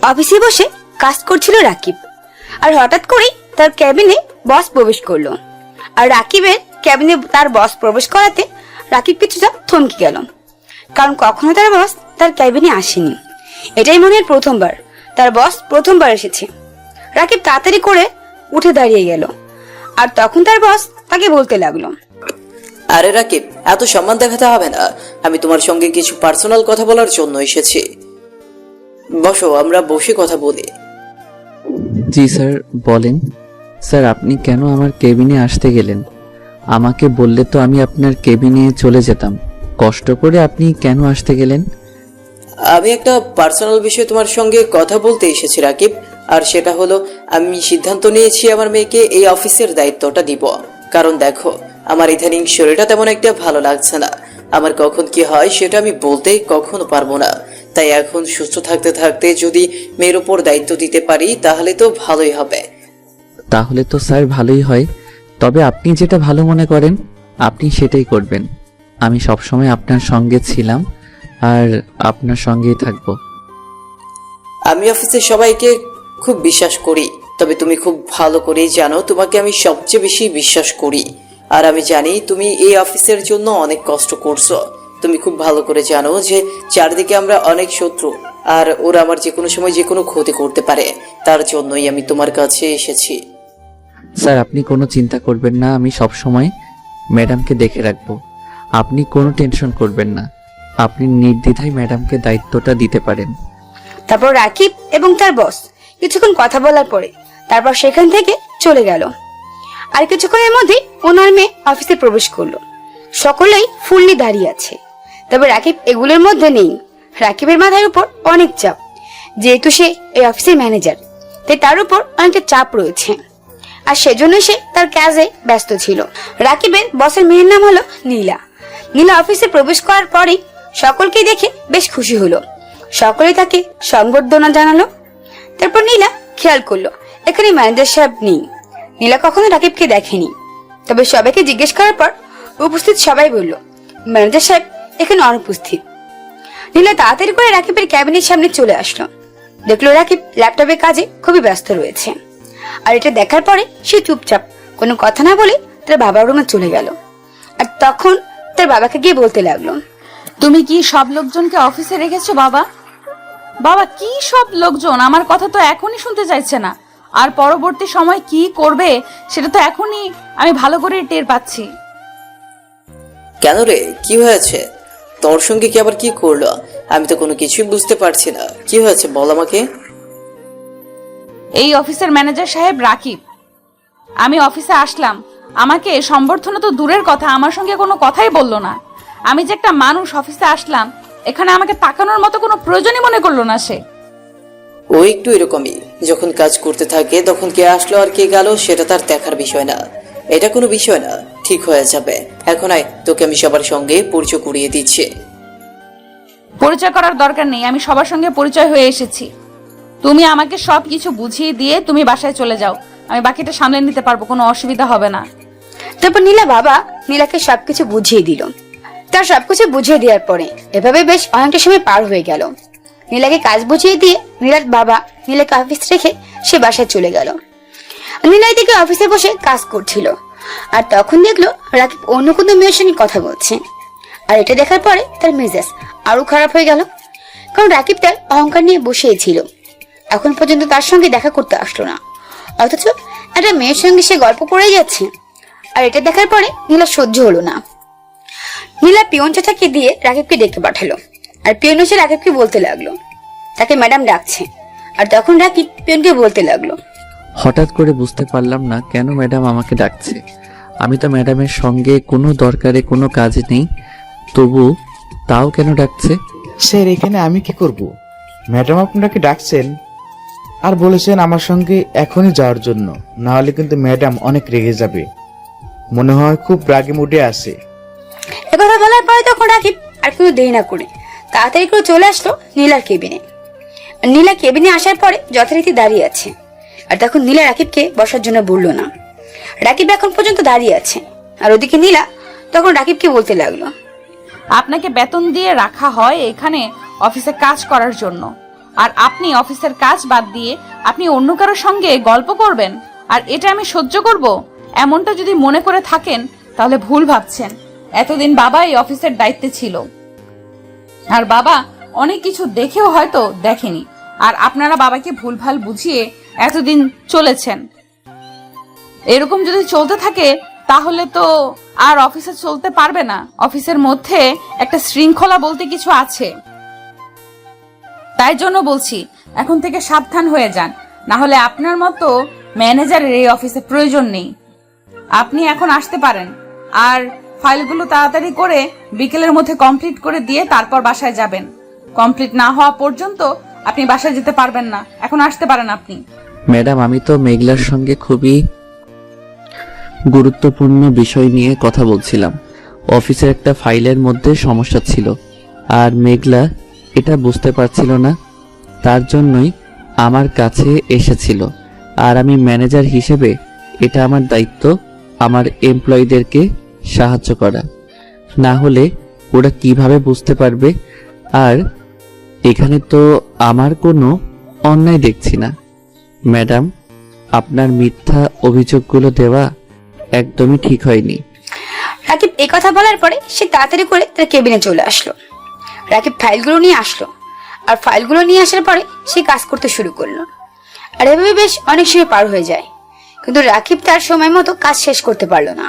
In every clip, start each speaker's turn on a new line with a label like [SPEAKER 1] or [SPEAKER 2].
[SPEAKER 1] অফিসে বসে কাজ করছিল রাকিব, আর হঠাৎ করেই তার ক্যাবিনে বস প্রবেশ করলো। আর রাকিবের ক্যাবিনে তার বস প্রবেশ করাতে রাকিব কিছুটা থমকে গেল, কারণ কখনো তার বস তার ক্যাবিনে আসেনি। এটাই মনে হয় প্রথমবার তার বস প্রথমবার এসেছে। রাকিব তাড়াতাড়ি করে উঠে দাঁড়িয়ে গেল, আর তখন তার বস তাকে বলতে লাগলো,
[SPEAKER 2] আরে রাকিব, এত সম্মান দেখাতে হবে না। আমি তোমার সঙ্গে কিছু পার্সোনাল কথা বলার জন্য এসেছি। বসো, আমরা বসে কথা বলি।
[SPEAKER 3] জি স্যার, বলেন। স্যার, আপনি কেন আমার কেবিনে আসতে গেলেন? আমাকে বললে তো আমি আপনার কেবিনে চলে যেতাম। কষ্ট করে আপনি কেন আসতে গেলেন?
[SPEAKER 2] আমি একটা পার্সোনাল বিষয়ে তোমার সঙ্গে কথা বলতে এসেছি রাকিব। আর সেটা হলো, আমি সিদ্ধান্ত নিয়েছি আমার মেয়েকে এই অফিসের দায়িত্বটা দিব। কারণ দেখো, আমার ইদানিং শরীরটা তেমন একটা ভালো লাগছে না। আমার কখন কি হয় সেটা আমি বলতে কখনো পারবো না। তাই এখন সুস্থ থাকতে থাকতে যদি মেয়ের উপর দায়িত্ব দিতে পারি তাহলে তো ভালোই হবে।
[SPEAKER 3] তাহলে তো স্যার ভালোই হয়। তবে আপনি যেটা ভালো মনে করেন আপনি সেটাই করবেন। আমি সবসময় আপনার সঙ্গে ছিলাম আর আপনার সঙ্গেই থাকবো।
[SPEAKER 2] আমি অফিসের সবাইকে খুব বিশ্বাস করি, তবে তুমি খুব ভালো করেই জানো তোমাকে আমি সবচেয়ে বেশি বিশ্বাস করি। আর আমি জানি তুমি এই অফিসের জন্য অনেক কষ্ট করছো। তুমি খুব ভালো করে জানো যে চারদিকে আমরা অনেক শত্রু, আর ওরা আমার যে কোনো সময় যে কোনো ক্ষতি করতে পারে। তার জন্যই আমি তোমার কাছে এসেছি।
[SPEAKER 3] স্যার, আপনি কোনো চিন্তা করবেন না, আমি সব সময় ম্যাডামকে দেখে রাখবো। আপনি কোনো টেনশন করবেন না, আপনি নির্দ্বিধায় ম্যাডামকে দায়িত্বটা দিতে পারেন।
[SPEAKER 1] তারপর রাকিব এবং তার বস কিছুক্ষণ কথা বলার পরে তারপর সেখান থেকে চলে গেল। আর কিছুক্ষণের মধ্যে ওনার মেয়ে অফিসে প্রবেশ করলো। সকলেই ফুললি দাঁড়িয়ে আছে, তবে রাকিব এগুলোর মধ্যে নেই। রাকিবের মাথার উপর অনেক চাপ, যেহেতু সে এই অফিসের ম্যানেজার, তাই তার উপর অনেকটা চাপ রয়েছে, আর সেজন্য সে তার কাজে ব্যস্ত ছিল। রাকিবের বসের মেয়ের নাম হলো নীলা। নীলা অফিসে প্রবেশ করার পরেই সকলকে দেখে বেশ খুশি হলো। সকলে তাকে সংবর্ধনা জানালো। তারপর নীলা খেয়াল করলো এখানে ম্যানেজার সাহেব নেই। নীলা কখনো রাকিবকে দেখেনি, তবে সবাইকে জিজ্ঞেস করার পর উপস্থিত সবাই বলল ম্যানেজার সাহেব এখানে অনুপস্থিত। নীলা তাড়াতাড়ি করে রাকিবের ক্যাবিনের সামনে চলে আসলো। দেখলো রাকিব ল্যাপটপের কাজে খুবই ব্যস্ত রয়েছে। আর এটা দেখার পরে সে চুপচাপ কোনো কথা না বলে তার বাবার রুমে চলে গেল। আর তখন তার বাবাকে গিয়ে বলতে লাগলো,
[SPEAKER 4] তুমি কি সব লোকজনকে অফিসে রেখেছো বাবা? বাবা, কি সব লোকজন? আমার কথা তো এখনই শুনতে চাইছে না, আর পরবর্তী সময় কি করবে সেটা তো এখনই আমি ভালো করে টের পাচ্ছি।
[SPEAKER 2] কেন রে, কি হয়েছে? তোর সঙ্গে কি আবার কি করলো? আমি তো কোনো কিছুই বুঝতে পারছি না। কি হয়েছে বল আমাকে।
[SPEAKER 4] এই অফিসের ম্যানেজার সাহেব রাকিব, আমি অফিসে আসলাম, আমাকে সম্বর্ধনা তো দূরের কথা, আমার সঙ্গে কোনো কথাই বললো না। আমি যে একটা মানুষ অফিসে আসলাম, এখানে আমাকে তাকানোর মতো কোনো প্রয়োজনই মনে করলো না সে।
[SPEAKER 2] ও একটু এরকমই, যখন কাজ করতে থাকে তখন কে আসলো আর কে গেল সেটা তার দেখার বিষয় না। এটা কোনো বিষয় না, ঠিক হয়ে যাবে। এখন আয়, তোকে আমি সবার সঙ্গে পরিচয় করিয়ে দিচ্ছি।
[SPEAKER 4] পরিচয় করার দরকার নেই, আমি সবার সঙ্গে পরিচয় হয়ে এসেছি। তুমি আমাকে সব কিছু বুঝিয়ে দিয়ে তুমি বাসায় চলে যাও, আমি বাকিটা সামলে নিতে পারবো, কোনো অসুবিধা হবে না।
[SPEAKER 1] তারপর নীলা বাবা নীলাকে সবকিছু বুঝিয়ে দিল। তার সবকিছু বুঝিয়ে দেওয়ার পরে এভাবে বেশ অনেকটা সময় পার হয়ে গেল। নীলাকে কাজ বুঝিয়ে দিয়ে নীলার বাবা নীলাকে অফিস রেখে সে বাসায় চলে গেল। নীলা এদিকে অফিসে বসে কাজ করছিল, আর তখন দেখলো রাকিব অন্য কোনো মেয়ের সঙ্গে কথা বলছে। আর এটা দেখার পরে তার মেজাজ আরো খারাপ হয়ে গেল, কারণ রাকিব তার অহংকার নিয়ে বসেই ছিল। এখন পর্যন্ত তার সঙ্গে দেখা করতে আসলো না, অথচ একটা মেয়ের সঙ্গে সে গল্প করে যাচ্ছে। আর এটা দেখার পরে নীলা সহ্য হলো না। নীলা পিয়ন চাচাকে দিয়ে রাকিবকে ডেকে পাঠালো, আর পিয়ন এসে রাকিবকে বলতে লাগলো তাকে ম্যাডাম ডাকছে। আর তখন রাকিব পিয়নকে বলতে লাগলো,
[SPEAKER 3] হঠাৎ করে বুঝতে পারলাম না কেন ম্যাডাম আমাকে ডাকছে। আমি তো ম্যাডামের সঙ্গে কোনো দরকারে কোনো কাজ নেই, তবু তাও কেন ডাকছে?
[SPEAKER 5] স্যার, এখানে আমি কি করব? ম্যাডাম আপনাকে ডাকছেন আর বলেছেন আমার সঙ্গে এখনই যাওয়ার জন্য, না হলে কিন্তু ম্যাডাম অনেক রেগে যাবে। মনে হয় খুব রাগে মুডে আছে।
[SPEAKER 1] একথা বলার পরে তখন রাকিব আর কোনো দেরি না করে তাড়াতাড়ি করে চলে আসলো নীলার কেবিনে। নীলা কেবিনে আসার পরে যথারীতি দাঁড়িয়ে আছে। আর তখন নীলা রাকিবকে বসার জন্য বললো না। রাকিব এখন পর্যন্ত দাঁড়িয়ে আছে, আর ওদিকে নীলা তখন রাকিবকে বলতে লাগলো,
[SPEAKER 4] আপনাকে বেতন দিয়ে রাখা হয়, এখানে অফিসে কাজ করার জন্য, আর আপনি অফিসের কাজ বাদ দিয়ে আপনি অন্য কারোর সঙ্গে গল্প করবেন, আর এটা আমি সহ্য করব? এমনটা যদি মনে করে থাকেন তাহলে ভুল ভাবছেন। এতদিন বাবা এই অফিসের দায়িত্বে ছিল, আর বাবা অনেক কিছু দেখেও হয়তো দেখেনি, আর আপনারা বাবাকে ভুলভাল বুঝিয়ে এতদিন চলেছেন। এরকম যদি চলতে থাকে তাহলে তো আর অফিসে চলতে পারবে না। অফিসের মধ্যে একটা শৃঙ্খলা বলতে কিছু আছে। তাই জন্য বলছি, এখন থেকে সাবধান হয়ে যান, না হলে আপনার মতো ম্যানেজারের এই অফিসে প্রয়োজন নেই। আপনি এখন আসতে পারেন, আর ফাইলগুলো তাড়াতাড়ি করে বিকেলের মধ্যে কমপ্লিট করে দিয়ে তারপর বাসায় যাবেন। কমপ্লিট না হওয়া পর্যন্ত আপনি বাসায় যেতে পারবেন না। এখন আসতে পারেন আপনি।
[SPEAKER 3] ম্যাডাম, আমি তো মেঘলার সঙ্গে খুবই গুরুত্বপূর্ণ বিষয় নিয়ে কথা বলছিলাম। অফিসের একটা ফাইলের মধ্যে সমস্যা ছিল, আর মেঘলা এটা বুঝতে পারছিল না, তার জন্যই আমার কাছে এসেছিল। আর আমি ম্যানেজার হিসেবে এটা আমার দায়িত্ব, আমার এমপ্লয়ীদেরকে সাহায্য করা। না হলে ওরা কিভাবে বুঝতে পারবে? আর এখানে তো আমার কোনো অন্যায় দেখছি না। ম্যাডাম, আপনার মিথ্যা অভিযোগগুলো দেওয়া একদমই ঠিক হয়নি।
[SPEAKER 1] রাকিব এই কথা বলার পরে সে তাড়াতাড়ি করে তার কেবিনে চলে আসলো। রাকিব ফাইলগুলো নিয়ে আসলো, আর ফাইলগুলো নিয়ে আসার পরে সে কাজ করতে শুরু করলো। আর এভাবে বেশ অনেক সময় পার হয়ে যায়, কিন্তু রাকিব তার সময় মতো কাজ শেষ করতে পারলো না।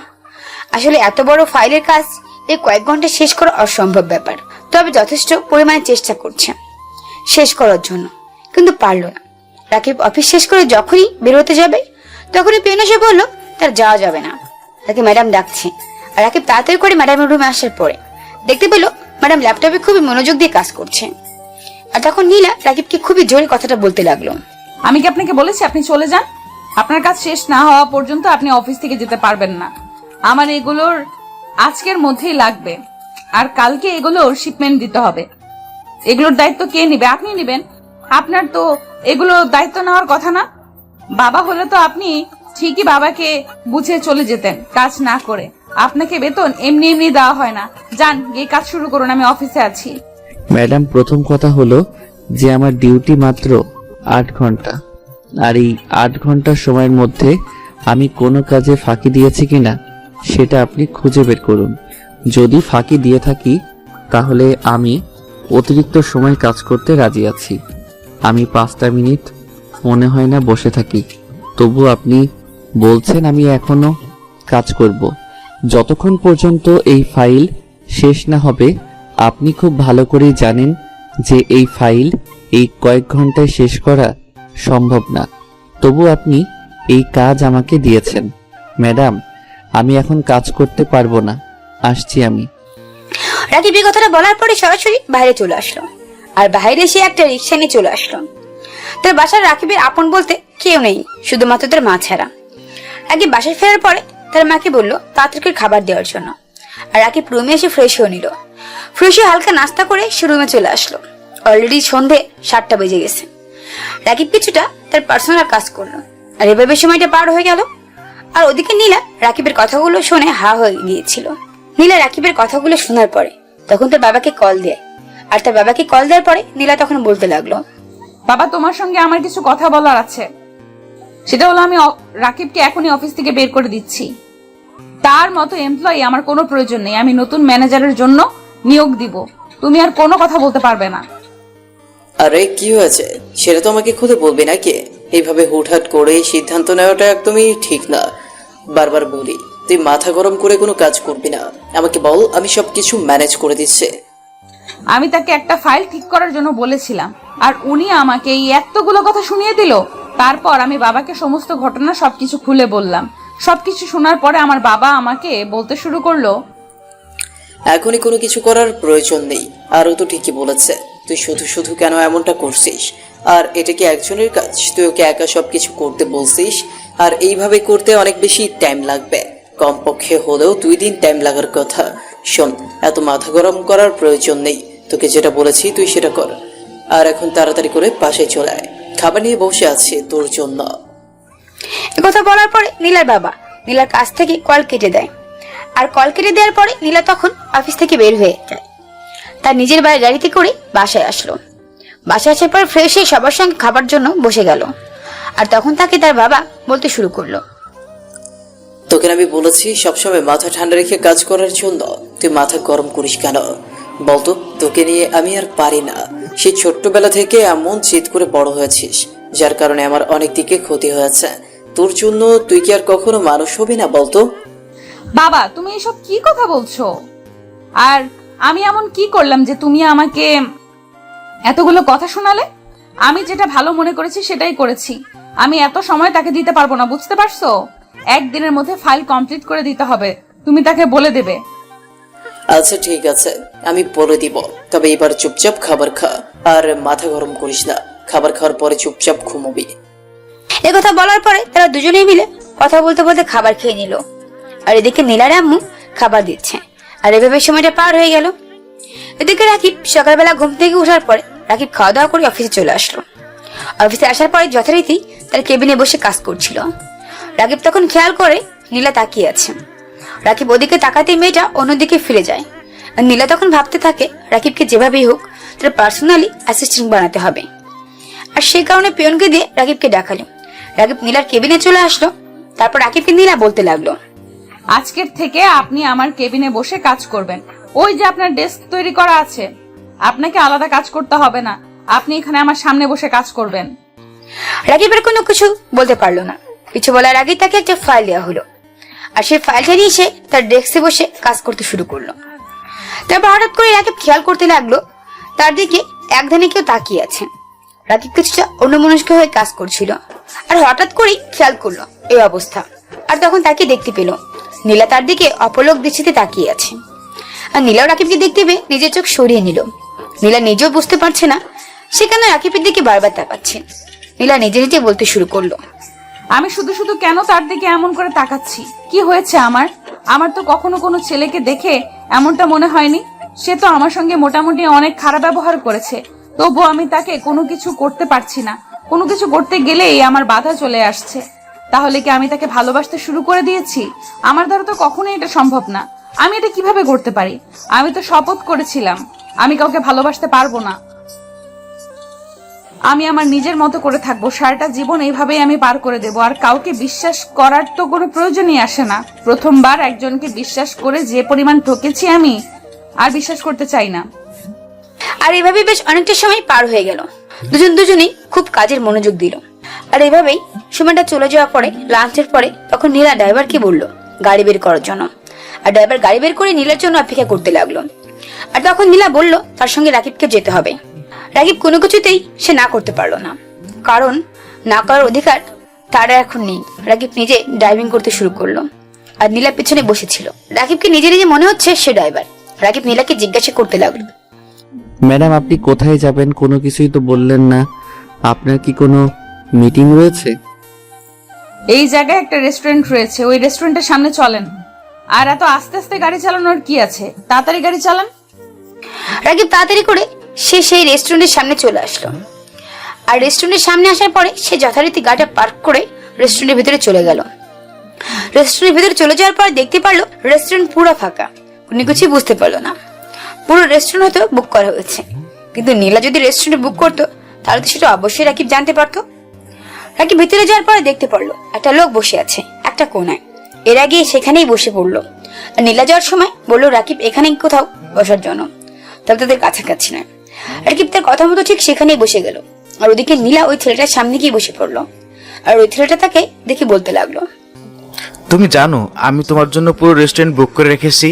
[SPEAKER 1] আসলে এত বড় ফাইলের কাজ এই কয়েক ঘন্টা শেষ করা অসম্ভব ব্যাপার। তবে যথেষ্ট পরিমাণে চেষ্টা করছে শেষ করার জন্য, কিন্তু পারলো না। রাকিব অফিস শেষ করে যখনই বেরোতে যাবে তখনই পেন এসে বললো তার যাওয়া যাবে না, তাকে ম্যাডাম ডাকছে। আর রাকিব তাড়াতাড়ি করে ম্যাডামের রুমে আসার পরে দেখতে পেল ম্যাডাম ল্যাপটপে খুবই মনোযোগ দিয়ে কাজ করছে। আর তখন নীলা রাকিবকে খুবই জোরে কথাটা বলতে লাগলো।
[SPEAKER 4] আমি কি আপনাকে বলেছি আপনি চলে যান? আপনার কাজ শেষ না হওয়া পর্যন্ত আপনি অফিস থেকে যেতে পারবেন না। আমার এগুলোর আজকের মধ্যেই লাগবে, আর কালকে এগুলোর শিপমেন্ট দিতে হবে। এগুলোর দায়িত্ব কে নিবে? আপনি নিবেন। আপনার তো এগুলো দায়িত্ব নেওয়ার কথা না। বাবা হলে তো আপনি ঠিকই বাবাকে বুঝে চলে যেতেন কাজ না করে। আপনাকে বেতন এমনি এমনি দেওয়া হয় না। যান, গিয়ে কাজ শুরু করুন, আমি অফিসে আছি।
[SPEAKER 3] ম্যাডাম, প্রথম কথা হলো যে আমার ডিউটি মাত্র 8 ঘন্টা, আর এই 8 ঘন্টা সময়ের মধ্যে আমি কোনো কাজে ফাঁকি দিয়েছি কিনা সেটা আপনি খুঁজে বের করুন। যদি ফাঁকি দিয়ে থাকি তাহলে আমি অতিরিক্ত সময় কাজ করতে রাজি আছি। আমি 5টা মিনিট মনে হয় না বসে থাকি, তবু আপনি বলছেন আমি এখনো কাজ করব। যতক্ষণ পর্যন্ত এই ফাইল শেষ না হবে, আপনি খুব ভালো করেই জানেন যে এই ফাইল এই কয়েক ঘন্টায় শেষ করা সম্ভব না, তবু আপনি এই কাজ আমাকে দিয়েছেন। ম্যাডাম, আমি এখন কাজ করতে পারবো না, আসছি আমি।
[SPEAKER 1] রাকিব এই কথাটা বলার পরে সরাসরি বাইরে চলে আসলো, আর বাইরে সে একটা রিক্সা নিয়ে চলে আসলো। তার বাসার রাকিবের আপন বলতে কেউ নেই, শুধুমাত্র তার মা ছাড়া। রাকিব বাসায় ফেরার পরে তার মাকে বললো তাড়াতাড়ি খাবার দেওয়ার জন্য। আর রাকিব রুমে এসে ফ্রেশ হয়ে নিল। ফ্রেশ হয়ে হালকা নাস্তা করে সে রুমে চলে আসলো। অলরেডি সন্ধে 7টা বেজে গেছে। রাকিব কিছুটা তার পার্সোনাল কাজ করলো, আর এভাবে সময়টা পার হয়ে গেল। আর ওদিকে নীলা রাকিবের কথাগুলো শুনে হা হয়ে গিয়েছিল। নীলা রাকিবের কথাগুলো শোনার পরে তখন তার বাবাকে কল দেয়, আর তার বাবাকে কল দেওয়ার পরে নীলা তখন বলতে লাগলো,
[SPEAKER 4] বাবা, তোমার সঙ্গে আমার কিছু কথা বলার আছে। সেটা হলো আমি রাকিবকে এখনই অফিস থেকে বের করে দিচ্ছি। তার মতো এমপ্লয়ি আমার কোনো প্রয়োজন নেই। আমি নতুন ম্যানেজারের জন্য নিয়োগ দিব। তুমি আর কোনো কথা বলতে পারবে না।
[SPEAKER 2] আরে কি হয়েছে সেটা তো আমাকে খুলে বলবি নাকি? এইভাবে হুটহাট করে সিদ্ধান্ত নেওয়াটা একদমই ঠিক না। বারবার বলি তুই মাথা গরম করে কোনো কাজ করবি না, আমাকে বল, আমি সবকিছু ম্যানেজ করে দিচ্ছি।
[SPEAKER 4] আমি তাকে একটা ফাইল ঠিক করার জন্য বলেছিলাম, আর উনি আমাকে এই এতগুলো কথা শুনিয়ে দিল। তারপর আমি বাবাকে সমস্ত ঘটনা সবকিছু খুলে বললাম। সবকিছু শোনার পরে আমার বাবা আমাকে বলতে শুরু করলো,
[SPEAKER 2] এখনই কোনো কিছু করার প্রয়োজন নেই। আরও তো ঠিকই বলেছে, তুই শুধু শুধু কেন এমনটা করছিস? আর এটা কি একজনের কাজ? তুই ওকে একা সবকিছু করতে বলছিস, আর এইভাবে করতে অনেক বেশি টাইম লাগবে। কমপক্ষে হলেও 2 দিন টাইম লাগার কথা। শোন, এত মাথা গরম করার প্রয়োজন নেই। তোকে যেটা বলেছি তুই সেটা কর, আর এখন তাড়াতাড়ি করে বাসায় চলে আয়। খাবার নিয়ে বসে আছে তোর জন্য।
[SPEAKER 1] কথা বলার পরে নীলার বাবা নীলার কাছ থেকে কল কেটে দেয়। আর কল কেটে দেওয়ার পরে নীলা তখন অফিস থেকে বের হয়ে যায়। তার নিজের বাড়ির গাড়িতে করে বাসায় আসলো। বাসায় আসার পর ফ্রেশ হয়ে সবার সঙ্গে খাবার জন্য বসে গেল। আর তখন তাকে তার বাবা বলতে শুরু করলো,
[SPEAKER 2] তোকে আমি বলেছি সবসময় মাথা ঠান্ডা রেখে কাজ করার জন্য, তুই মাথা গরম করিস কেন? বলতো, তোকে নিয়ে আমি আর পারি না। সেই ছোট্টবেলা থেকে এমন জিদ করে বড় হয়েছিস, যার কারণে আমার অনেক দিকে ক্ষতি হয়েছে। তোর জন্য তুই কি আর কখনো মানুষ হবি না বলতো?
[SPEAKER 4] বাবা, তুমি এসব কি কথা বলছো? আর আমি এমন কি করলাম যে তুমি আমাকে এতগুলো কথা শোনালে? আমি যেটা ভালো মনে করেছি সেটাই করেছি। আমি এত সময় তাকে দিতে পারবো না, বুঝতে পারছো? একদিনের মধ্যে ফাইল কমপ্লিট করে দিতে হবে, তুমি তাকে বলে দেবে।
[SPEAKER 2] আচ্ছা ঠিক আছে, আমি বলে দিব। তবে এবার চুপচাপ খাবার খা, আর মাথা গরম করিস না। খাবার খাওয়ার পরে চুপচাপ ঘুমোবি।
[SPEAKER 1] কথা বলার পরে তারা দুজনেই মিলে কথা বলতে বলতে খাবার খেয়ে নিল। আর এদিকে নীলার আম্মু খাবার দিচ্ছে। আর এভাবে সময়টা পার হয়ে গেল। এদিকে রাকিব সকালবেলা ঘুম থেকে ওঠার পরে রাকিব খাওয়া দাওয়া করে অফিসে চলে আসলো। অফিসে আসার পরে যথারীতি তার কেবিনে বসে কাজ করছিল। রাকিব তখন খেয়াল করে নীলা তাকিয়ে আছে। রাকিব ওদিকে তাকাতে মেয়েটা অন্যদিকে ফিরে যায়। আর নীলা তখন ভাবতে থাকে রাকিবকে যেভাবেই হোক তার পার্সোনালি অ্যাসিস্ট্যান্ট বানাতে হবে। আর সেই কারণে পিয়নকে দিয়ে রাকিবকে ডাকালো। রাকিব নীলার কেবিনে চলে আসলো। তারপর রাকিবকে নীলা বলতে লাগলো,
[SPEAKER 4] আজকের থেকে আপনি আমার কেবিনে বসে কাজ করবেন। ওই যে আপনার ডেস্ক তৈরি করা আছে, আপনাকে আলাদা কাজ করতে হবে না। আপনি এখানে আমার সামনে বসে কাজ করবেন।
[SPEAKER 1] রাকিবের কোনো কিছু বলতে পারলো না। কিছু বলার আগেই তাকে একটা ফাইল দেওয়া হলো। আর সেই ফাইলটা নিয়ে সে তার ডেস্কে বসে কাজ করতে শুরু করলো। তারপর হঠাৎ করে রাকিব খেয়াল করতে লাগলো তার দিকে এক ধ্যানে কেউ তাকিয়ে আছে। রাকিব কিছুটা অন্যমনস্ক হয়ে কাজ করছিল। আর হঠাৎ করেই খেয়াল করলো এই অবস্থা। আর তখন তাকে দেখতে পেল নীলা তার দিকে অপলক দৃষ্টিতে তাকিয়ে আছে। আর নীলাও রাকিবকে দেখতে পেয়ে নিজের চোখ সরিয়ে নিল। নীলা নিজেও বুঝতে পারছে না সে কেন রাকিবের দিকে বারবার তাকাচ্ছে। নীলা নিজে নিজে বলতে শুরু করলো,
[SPEAKER 4] আমি শুধু শুধু কেন তার দিকে এমন করে তাকাচ্ছি? কি হয়েছে আমার তো কখনো কোনো ছেলেকে দেখে এমনটা মনে হয়নি। সে তো আমার সঙ্গে মোটামুটি অনেক খারাপ ব্যবহার করেছে, তবুও আমি তাকে কোনো কিছু করতে পারছি না। কোনো কিছু করতে গেলেই আমার বাধা চলে আসছে। তাহলে কি আমি তাকে ভালোবাসতে শুরু করে দিয়েছি? আমার দ্বারা তো কখনোই এটা সম্ভব না। আমি এটা কিভাবে করতে পারি? আমি তো শপথ করেছিলাম আমি কাউকে ভালোবাসতে পারবো না। আমি আমার নিজের মতো করে থাকবো, সারাটা জীবন এইভাবেই আমি পার করে দেব। আর কাউকে বিশ্বাস করার তো কোনো প্রয়োজনই আসে না। প্রথমবার একজনকে বিশ্বাস করে যে পরিমাণ ঠকেছি আমি আর বিশ্বাস করতে চাই না।
[SPEAKER 1] আর এভাবে বেশ অনেকটা সময় পার হয়ে গেল। দুজনেই খুব কাজের মনোযোগ দিল। আর এভাবেই সময়টা চলে যাওয়ার পরে লাঞ্চের পরে তখন নীলা ড্রাইভারকে বলল গাড়ি বের করার জন্য। আর ড্রাইভার গাড়ি বের করে নীলার জন্য অপেক্ষা করতে লাগলো। আর তখন নীলা বলল তার সঙ্গে রাকিবকে যেতে হবে। রাকিব কোনো কিছুতেই সে না করতে পারলো না, কারণ না করার অধিকার তার এখন নেই। রাকিব নিজে ড্রাইভিং করতে শুরু করলো। আর নীলা পিছনে বসেছিল। রাকিবকে নিজে নিজে মনে হচ্ছে সে ড্রাইভার। রাকিব নীলাকে জিজ্ঞাসা করতে লাগলো,
[SPEAKER 3] ম্যাডাম আপনি কোথায় যাবেন? কোনো কিছুই তো বললেন না। আপনার কি কোনো মিটিং রয়েছে?
[SPEAKER 4] এই জায়গায় একটা রেস্টুরেন্ট রয়েছে, ওই রেস্টুরেন্টের সামনে চলেন। আর এত আস্তে আস্তে গাড়ি চালানোর কি আছে, তাড়াতাড়ি গাড়ি চালান।
[SPEAKER 1] রাকিব তাড়াতাড়ি করে সে সেই রেস্টুরেন্টের সামনে চলে আসলো। আর রেস্টুরেন্টের সামনে আসার পরে সে যথারীতি গাড়িটা পার্ক করে রেস্টুরেন্টের ভিতরে চলে গেল। রেস্টুরেন্টের ভিতরে চলে যাওয়ার পর দেখতে পারলো রেস্টুরেন্ট পুরো ফাঁকা। উনি কিছুই বুঝতে পারলো না। পুরো রেস্টুরেন্ট হয়তো বুক করা হয়েছে, কিন্তু নীলা যদি রেস্টুরেন্ট বুক করতো তাহলে তো সেটা অবশ্যই রাকিব জানতে পারতো। রাকিব ভিতরে যাওয়ার পরে দেখতে পারলো একটা লোক বসে আছে একটা কোনায়। এর আগে সেখানেই বসে পড়লো। আর নীলা যাওয়ার সময় বললো রাকিব এখানেই কোথাও বসার জন্য, তবে তাদের কাছাকাছি নয়। রাকিব তার কথা মতো ঠিক সেখানেই বসে গেল। আর ওদিকে নীলা ওই ছেলেটার সামনে গিয়ে বসে পড়লো। আর ওই ছেলেটা তাকে দেখে বলতে লাগলো,
[SPEAKER 5] তুমি জানো আমি তোমার জন্য পুরো রেস্টুরেন্ট বুক করে রেখেছি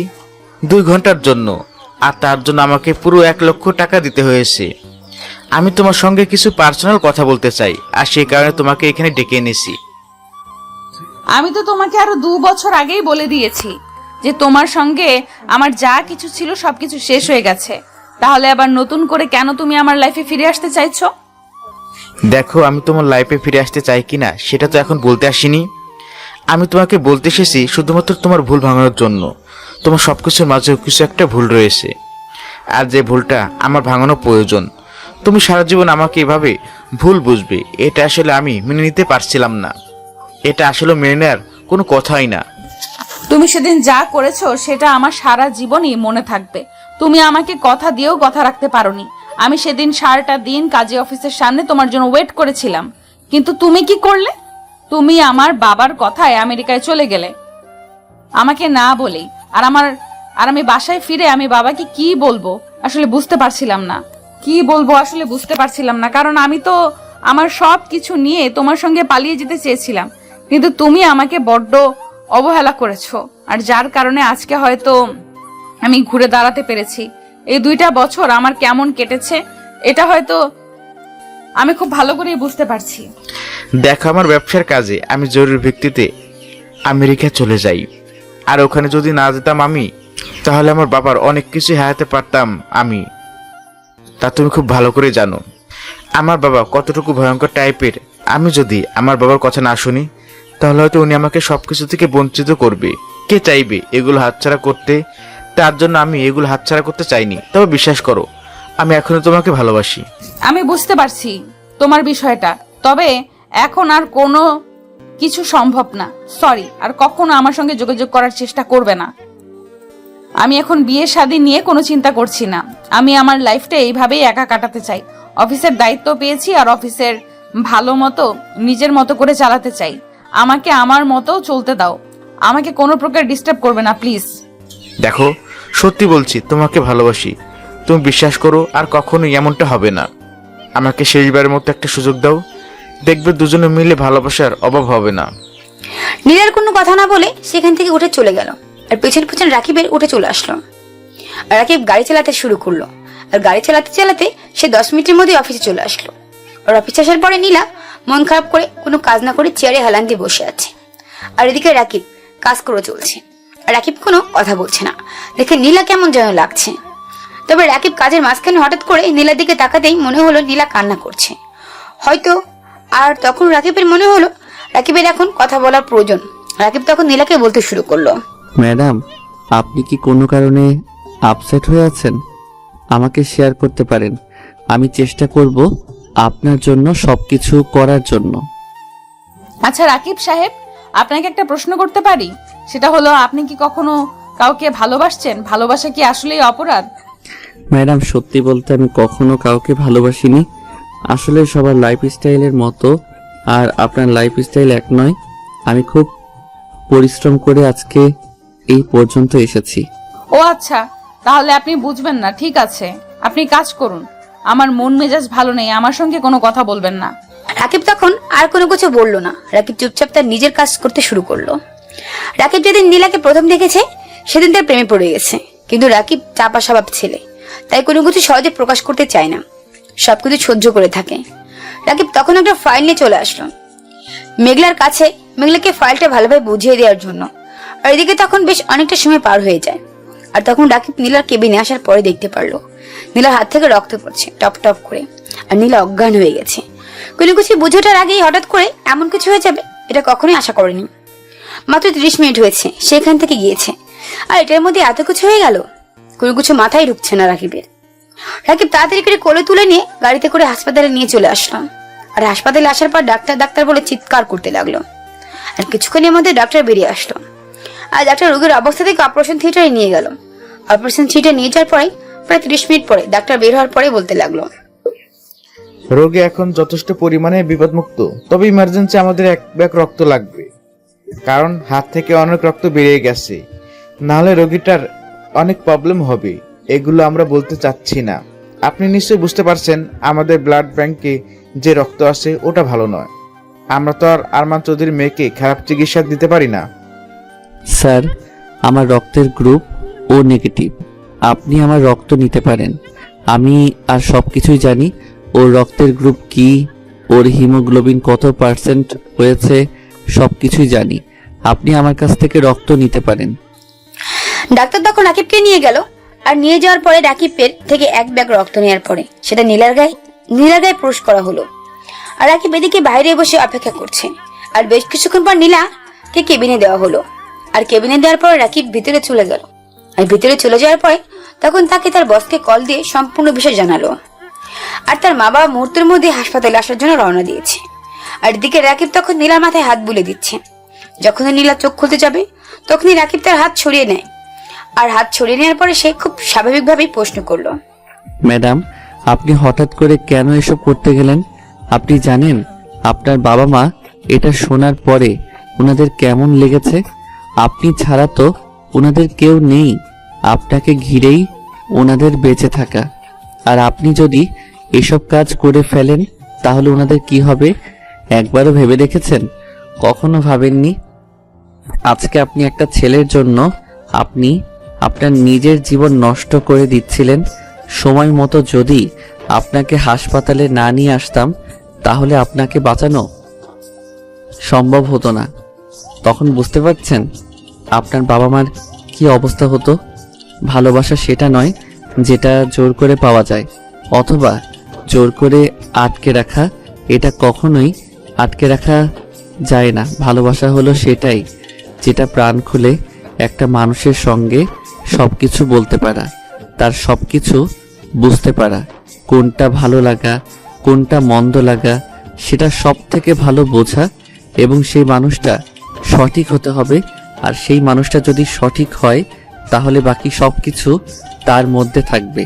[SPEAKER 5] 2 ঘন্টার জন্য, আর তার জন্য আমাকে পুরো 1 লক্ষ টাকা দিতে হয়েছে। আমি তোমার সঙ্গে কিছু পার্সোনাল কথা বলতে চাই, আর সেই কারণে তোমাকে এখানে ডেকে এনেছি।
[SPEAKER 4] আমি তো তোমাকে আরো 2 বছর আগেই বলে দিয়েছি যে তোমার সঙ্গে আমার যা কিছু ছিল সবকিছু শেষ হয়ে গেছে। তাহলে আবার নতুন করে কেন তুমি আমার লাইফে ফিরে আসতে চাইছো?
[SPEAKER 5] দেখো আমি তোমার লাইফে ফিরে আসতে চাই কিনা সেটা তো এখন বলতে আসিনি। আমি তোমাকে বলতে এসেছি শুধুমাত্র তোমার ভুল ভাঙানোর জন্য। তোমার সবকিছুর মাঝেও কিছু একটা ভুল রয়েছে, আর যে ভুলটা আমার ভাঙানো প্রয়োজন। তুমি সারা জীবন আমাকে এভাবে ভুল বুঝবে, এটা আসলে আমি মেনে নিতে পারছিলাম না। এটা আসলে মেনে নেওয়ার কোনো কথাই না।
[SPEAKER 4] তুমি সেদিন যা করেছো সেটা আমার সারা জীবনই মনে থাকবে। তুমি আমাকে কথা দিয়েও কথা রাখতে পারোনি। আমি সেদিন সারাটা দিন কাজী অফিসের সামনে তোমার জন্য ওয়েট করেছিলাম, কিন্তু তুমি কি করলে? তুমি আমার বাবার কথায় আমেরিকায় চলে গেলে আমাকে না বলেই। আর আমি বাসায় ফিরে আমি বাবাকে কি বলবো আসলে বুঝতে পারছিলাম না। কারণ আমি তো আমার সব কিছু নিয়ে তোমার সঙ্গে পালিয়ে যেতে চেয়েছিলাম, কিন্তু তুমি আমাকে বড্ড অবহেলা করেছো। আর যার কারণে আজকে হয়তো আমি ঘুরে দাঁড়াতে পেরেছি। এই 2টা বছর আমার কেমন কেটেছে এটা হয়তো আমি খুব ভালো করেই বুঝতে পারছি।
[SPEAKER 5] দেখো, আমার ব্যবসার কাজে আমি জরুরি ভিত্তিতে আমেরিকা চলে যাই, আর ওখানে যদি না যেতাম আমি, তাহলে আমার বাবার অনেক কিছু হারাতে পারতাম আমি। তা তুমি খুব ভালো করে জানো আমার বাবা কতটুকু ভয়ঙ্কর টাইপের। আমি যদি আমার বাবার কথা না শুনি, তাহলে হয়তো উনি আমাকে সবকিছু থেকে বঞ্চিত করবে। কে চাইবে এগুলো হাতছাড়া করতে? তার জন্য আমি এগুলো হাতছাড়া করতে চাইনি। তবে বিশ্বাস করো, আমি এখনো তোমাকে ভালোবাসি।
[SPEAKER 4] আমি বুঝতে পারছি তোমার বিষয়টা, তবে এখন আর কোনো কিছু সম্ভব না। সরি, আর কখনো আমার সঙ্গে যোগাযোগ করার চেষ্টা করবে না। আমি এখন বিয়ে শাদী নিয়ে কোনো চিন্তা করছি না। আমি আমার লাইফটা এইভাবেই একা কাটাতে চাই। অফিসের দায়িত্ব পেয়েছি আর অফিসের ভালো মতো নিজের মতো করে চালাতে চাই। আমাকে আমার মতো চলতে দাও, আমাকে কোনো প্রকার ডিস্টার্ব করবে না প্লিজ।
[SPEAKER 5] দেখো, সত্যি বলছি, তোমাকে ভালোবাসি। তুমি বিশ্বাস করো, আর কখনোই এমনটা হবে না। আমাকে শেষবারের মতো একটা সুযোগ দাও, দেখবে দুজনে মিলে ভালোবাসার অভাব হবে না।
[SPEAKER 1] নীলার কোনো কথা না বলে সেখান থেকে উঠে চলে গেল, আর পেছন পেছন রাকিবের উঠে চলে আসলো। আর রাকিব গাড়ি চালাতে শুরু করলো, আর গাড়ি চালাতে চালাতে সে 10 মিনিটের মধ্যে অফিসে চলে আসলো। আর অফিসে আসার পরে নীলা মন খারাপ করে কোনো কাজ না করে চেয়ারে হেলান দিয়ে বসে আছে, আর এদিকে রাকিব কাজ করে চলছে। আর রাকিব কোনো কথা বলছে না, দেখে নীলা কেমন যেন লাগছে। তবে রাকিব কাজের মাঝখানে হঠাৎ করে নীলার দিকে তাকাতেই মনে হলো নীলা কান্না করছে হয়তো। আর তখন রাকিবের মনে হলো রাকিবের এখন কথা বলার প্রয়োজন। রাকিব তখন নীলাকে বলতে শুরু করলো,
[SPEAKER 3] ম্যাডাম, আপনি কি কোনো কারণে আপসেট হয়ে আছেন? আমাকে শেয়ার করতে পারেন। আমি চেষ্টা করব আপনার জন্য সবকিছু করার জন্য।
[SPEAKER 4] আচ্ছা রাকিব সাহেব, আপনাকে একটা প্রশ্ন করতে পারি? সেটা হলো, আপনি কি কখনো কাউকে ভালোবাসছেন? ভালোবাসা কি আসলেই অপরাধ?
[SPEAKER 3] ম্যাডাম, সত্যি বলতে আমি কখনো কাউকে ভালোবাসিনি। আসলে সবার লাইফস্টাইলের মতো আর আপনার লাইফস্টাইল এক নয়। আমি খুব পরিশ্রম করে আজকে এই পর্যন্ত এসেছি।
[SPEAKER 4] ও আচ্ছা, তাহলে আপনি বুঝবেন না। ঠিক আছে, আপনি কাজ করুন। আমার মন মেজাজ ভালো নেই, আমার সঙ্গে কোনো কথা বলবেন না।
[SPEAKER 1] রাকিব তখন আর কোনো কিছু বললো না। রাকিব চুপচাপ তার নিজের কাজ করতে শুরু করলো। রাকিব যেদিন নীলাকে প্রথম দেখেছে সেদিন তার প্রেমে পড়ে গেছে, কিন্তু রাকিব চাপা স্বভাব ছেলে, তাই কোনো কিছু সহজে প্রকাশ করতে চায় না, সবকিছু সহ্য করে থাকে। রাকিব তখন একটা ফাইল নিয়ে চলে আসলো মেঘলার কাছে, মেঘলাকে ফাইলটা ভালোভাবে বুঝিয়ে দেওয়ার জন্য। আর এদিকে তখন বেশ অনেকটা সময় পার হয়ে যায়। আর তখন রাকিব নীলার কেবিনে আসার পরে দেখতে পারলো নীলার হাত থেকে রক্ত পড়ছে টপ টপ করে, আর নীলা অজ্ঞান হয়ে গেছে। কোনো কিছু বুঝে ওঠার আগেই হঠাৎ করে এমন কিছু হয়ে যাবে এটা কখনোই আশা করেনি। মাত্র 30 মিনিট হয়েছে সেখান থেকে গিয়েছে, আর এটার মধ্যে এত কিছু হয়ে গেল। কোনো কিছু মাথায় ঢুকছে না রাকিবের। রাকিব তাড়াতাড়ি করে কোলে তুলে নিয়ে গাড়িতে করে হাসপাতালে নিয়ে চলে আসলাম। আর হাসপাতালে আসার পর ডাক্তার ডাক্তার বলে চিৎকার করতে লাগলো। আর কিছুক্ষণের মধ্যে ডাক্তার বেরিয়ে আসলো, আর ডাক্তার রোগীর অবস্থা থেকে অপারেশন থিয়েটারে নিয়ে গেল। অপারেশন থিয়েটারে নিয়ে যাওয়ার পরে প্রায় 30 মিনিট পরে ডাক্তার বের হওয়ার পরে বলতে লাগলো,
[SPEAKER 5] রোগী এখন যথেষ্ট পরিমাণে বিপদমুক্ত, তবে ইমার্জেন্সি আমাদের 1 ব্যাগ রক্ত লাগবে, কারণ হাত থেকে অনেক রক্ত বেরিয়ে গেছে। নাহলে রোগীটার অনেক প্রবলেম হবে। এগুলো আমরা বলতে চাচ্ছি না। আপনি নিশ্চয়ই বুঝতে পারছেন আমাদের ব্লাড ব্যাংকে যে রক্ত আছে ওটা ভালো নয়। আমরা তো আর আরমান চৌধুরীর মেয়েকে খারাপ চিকিৎসা দিতে পারি না।
[SPEAKER 3] স্যার, আমার রক্তের গ্রুপ ও নেগেটিভ। আপনি আমার রক্ত নিতে পারেন। আমি আর সব কিছুই জানি। ওর রক্তের গ্রুপ কি, ওর হিমোগ্লোবিন কত পার্সেন্ট হয়েছে, সব কিছুই জানি। আপনি আমার কাছ থেকে রক্ত নিতে পারেন।
[SPEAKER 1] ডাক্তার তখন রাকিবকে নিয়ে গেল। আর নিয়ে যাওয়ার পরে রাকিবের থেকে 1 ব্যাগ রক্ত নেওয়ার পরে সেটা নীলার গায়ে পুশ করা হলো। আর রাকিব এদিকে বাইরে বসে অপেক্ষা করছে। আর বেশ কিছুক্ষণ পর নীলাকে কেবিনে দেওয়া হলো। আর কেবিনে দেওয়ার পর রাকিব ভিতরে চলে গেল। আর ভিতরে চলে যাওয়ার পরে তখন তাকে তার বসকে কল দিয়ে সম্পূর্ণ বিষয় জানালো। আর তার মা বাবা মুহূর্তের মধ্যে হাসপাতালে আসার জন্য রওনা দিয়েছে। আর এদিকে রাকিব তখন নীলার মাথায় হাত বুলিয়ে দিচ্ছে। যখনই নীলা চোখ খুলতে যাবে তখনই রাকিব তার হাত ছড়িয়ে নেয়। আর হাত ছড়িয়ে নেওয়ার পরে সে খুব স্বাভাবিকভাবেই প্রশ্ন করলো,
[SPEAKER 3] ম্যাডাম, আপনি হঠাৎ করে কেন এসব করতে গেলেন? আপনি জানেন আপনার বাবা মা এটা শোনার পরে ওনাদের কেমন লেগেছে? আপনি ছাড়া তো ওনাদের কেউ নেই, আপনাকে ঘিরেই ওনাদের বেঁচে থাকা। আর আপনি যদি এসব কাজ করে ফেলেন তাহলে ওনাদের কি হবে একবারও ভেবে দেখেছেন? কখনো ভাবেননি? আজকে আপনি একটা ছেলের জন্য আপনি আপনার নিজের জীবন নষ্ট করে দিচ্ছিলেন। সময় মতো যদি আপনাকে হাসপাতালে না নিয়ে আসতাম তাহলে আপনাকে বাঁচানো সম্ভব হতো না। তখন বুঝতে পারছেন আপনার বাবা মার কি অবস্থা হতো? ভালোবাসা সেটা নয় যেটা জোর করে পাওয়া যায় অথবা জোর করে আটকে রাখা, এটা কখনোই আটকে রাখা যায় না। ভালোবাসা হলো সেটাই যেটা প্রাণ খুলে একটা মানুষের সঙ্গে সবকিছু বলতে পারা, তার সবকিছু বুঝতে পারা, কোনটা ভালো লাগা কোনটা মন্দ লাগা সেটা সব থেকে ভালো বোঝা, এবং সেই মানুষটা সঠিক হতে হবে। আর সেই মানুষটা যদি সঠিক হয় তাহলে বাকি সবকিছু তার মধ্যে থাকবে।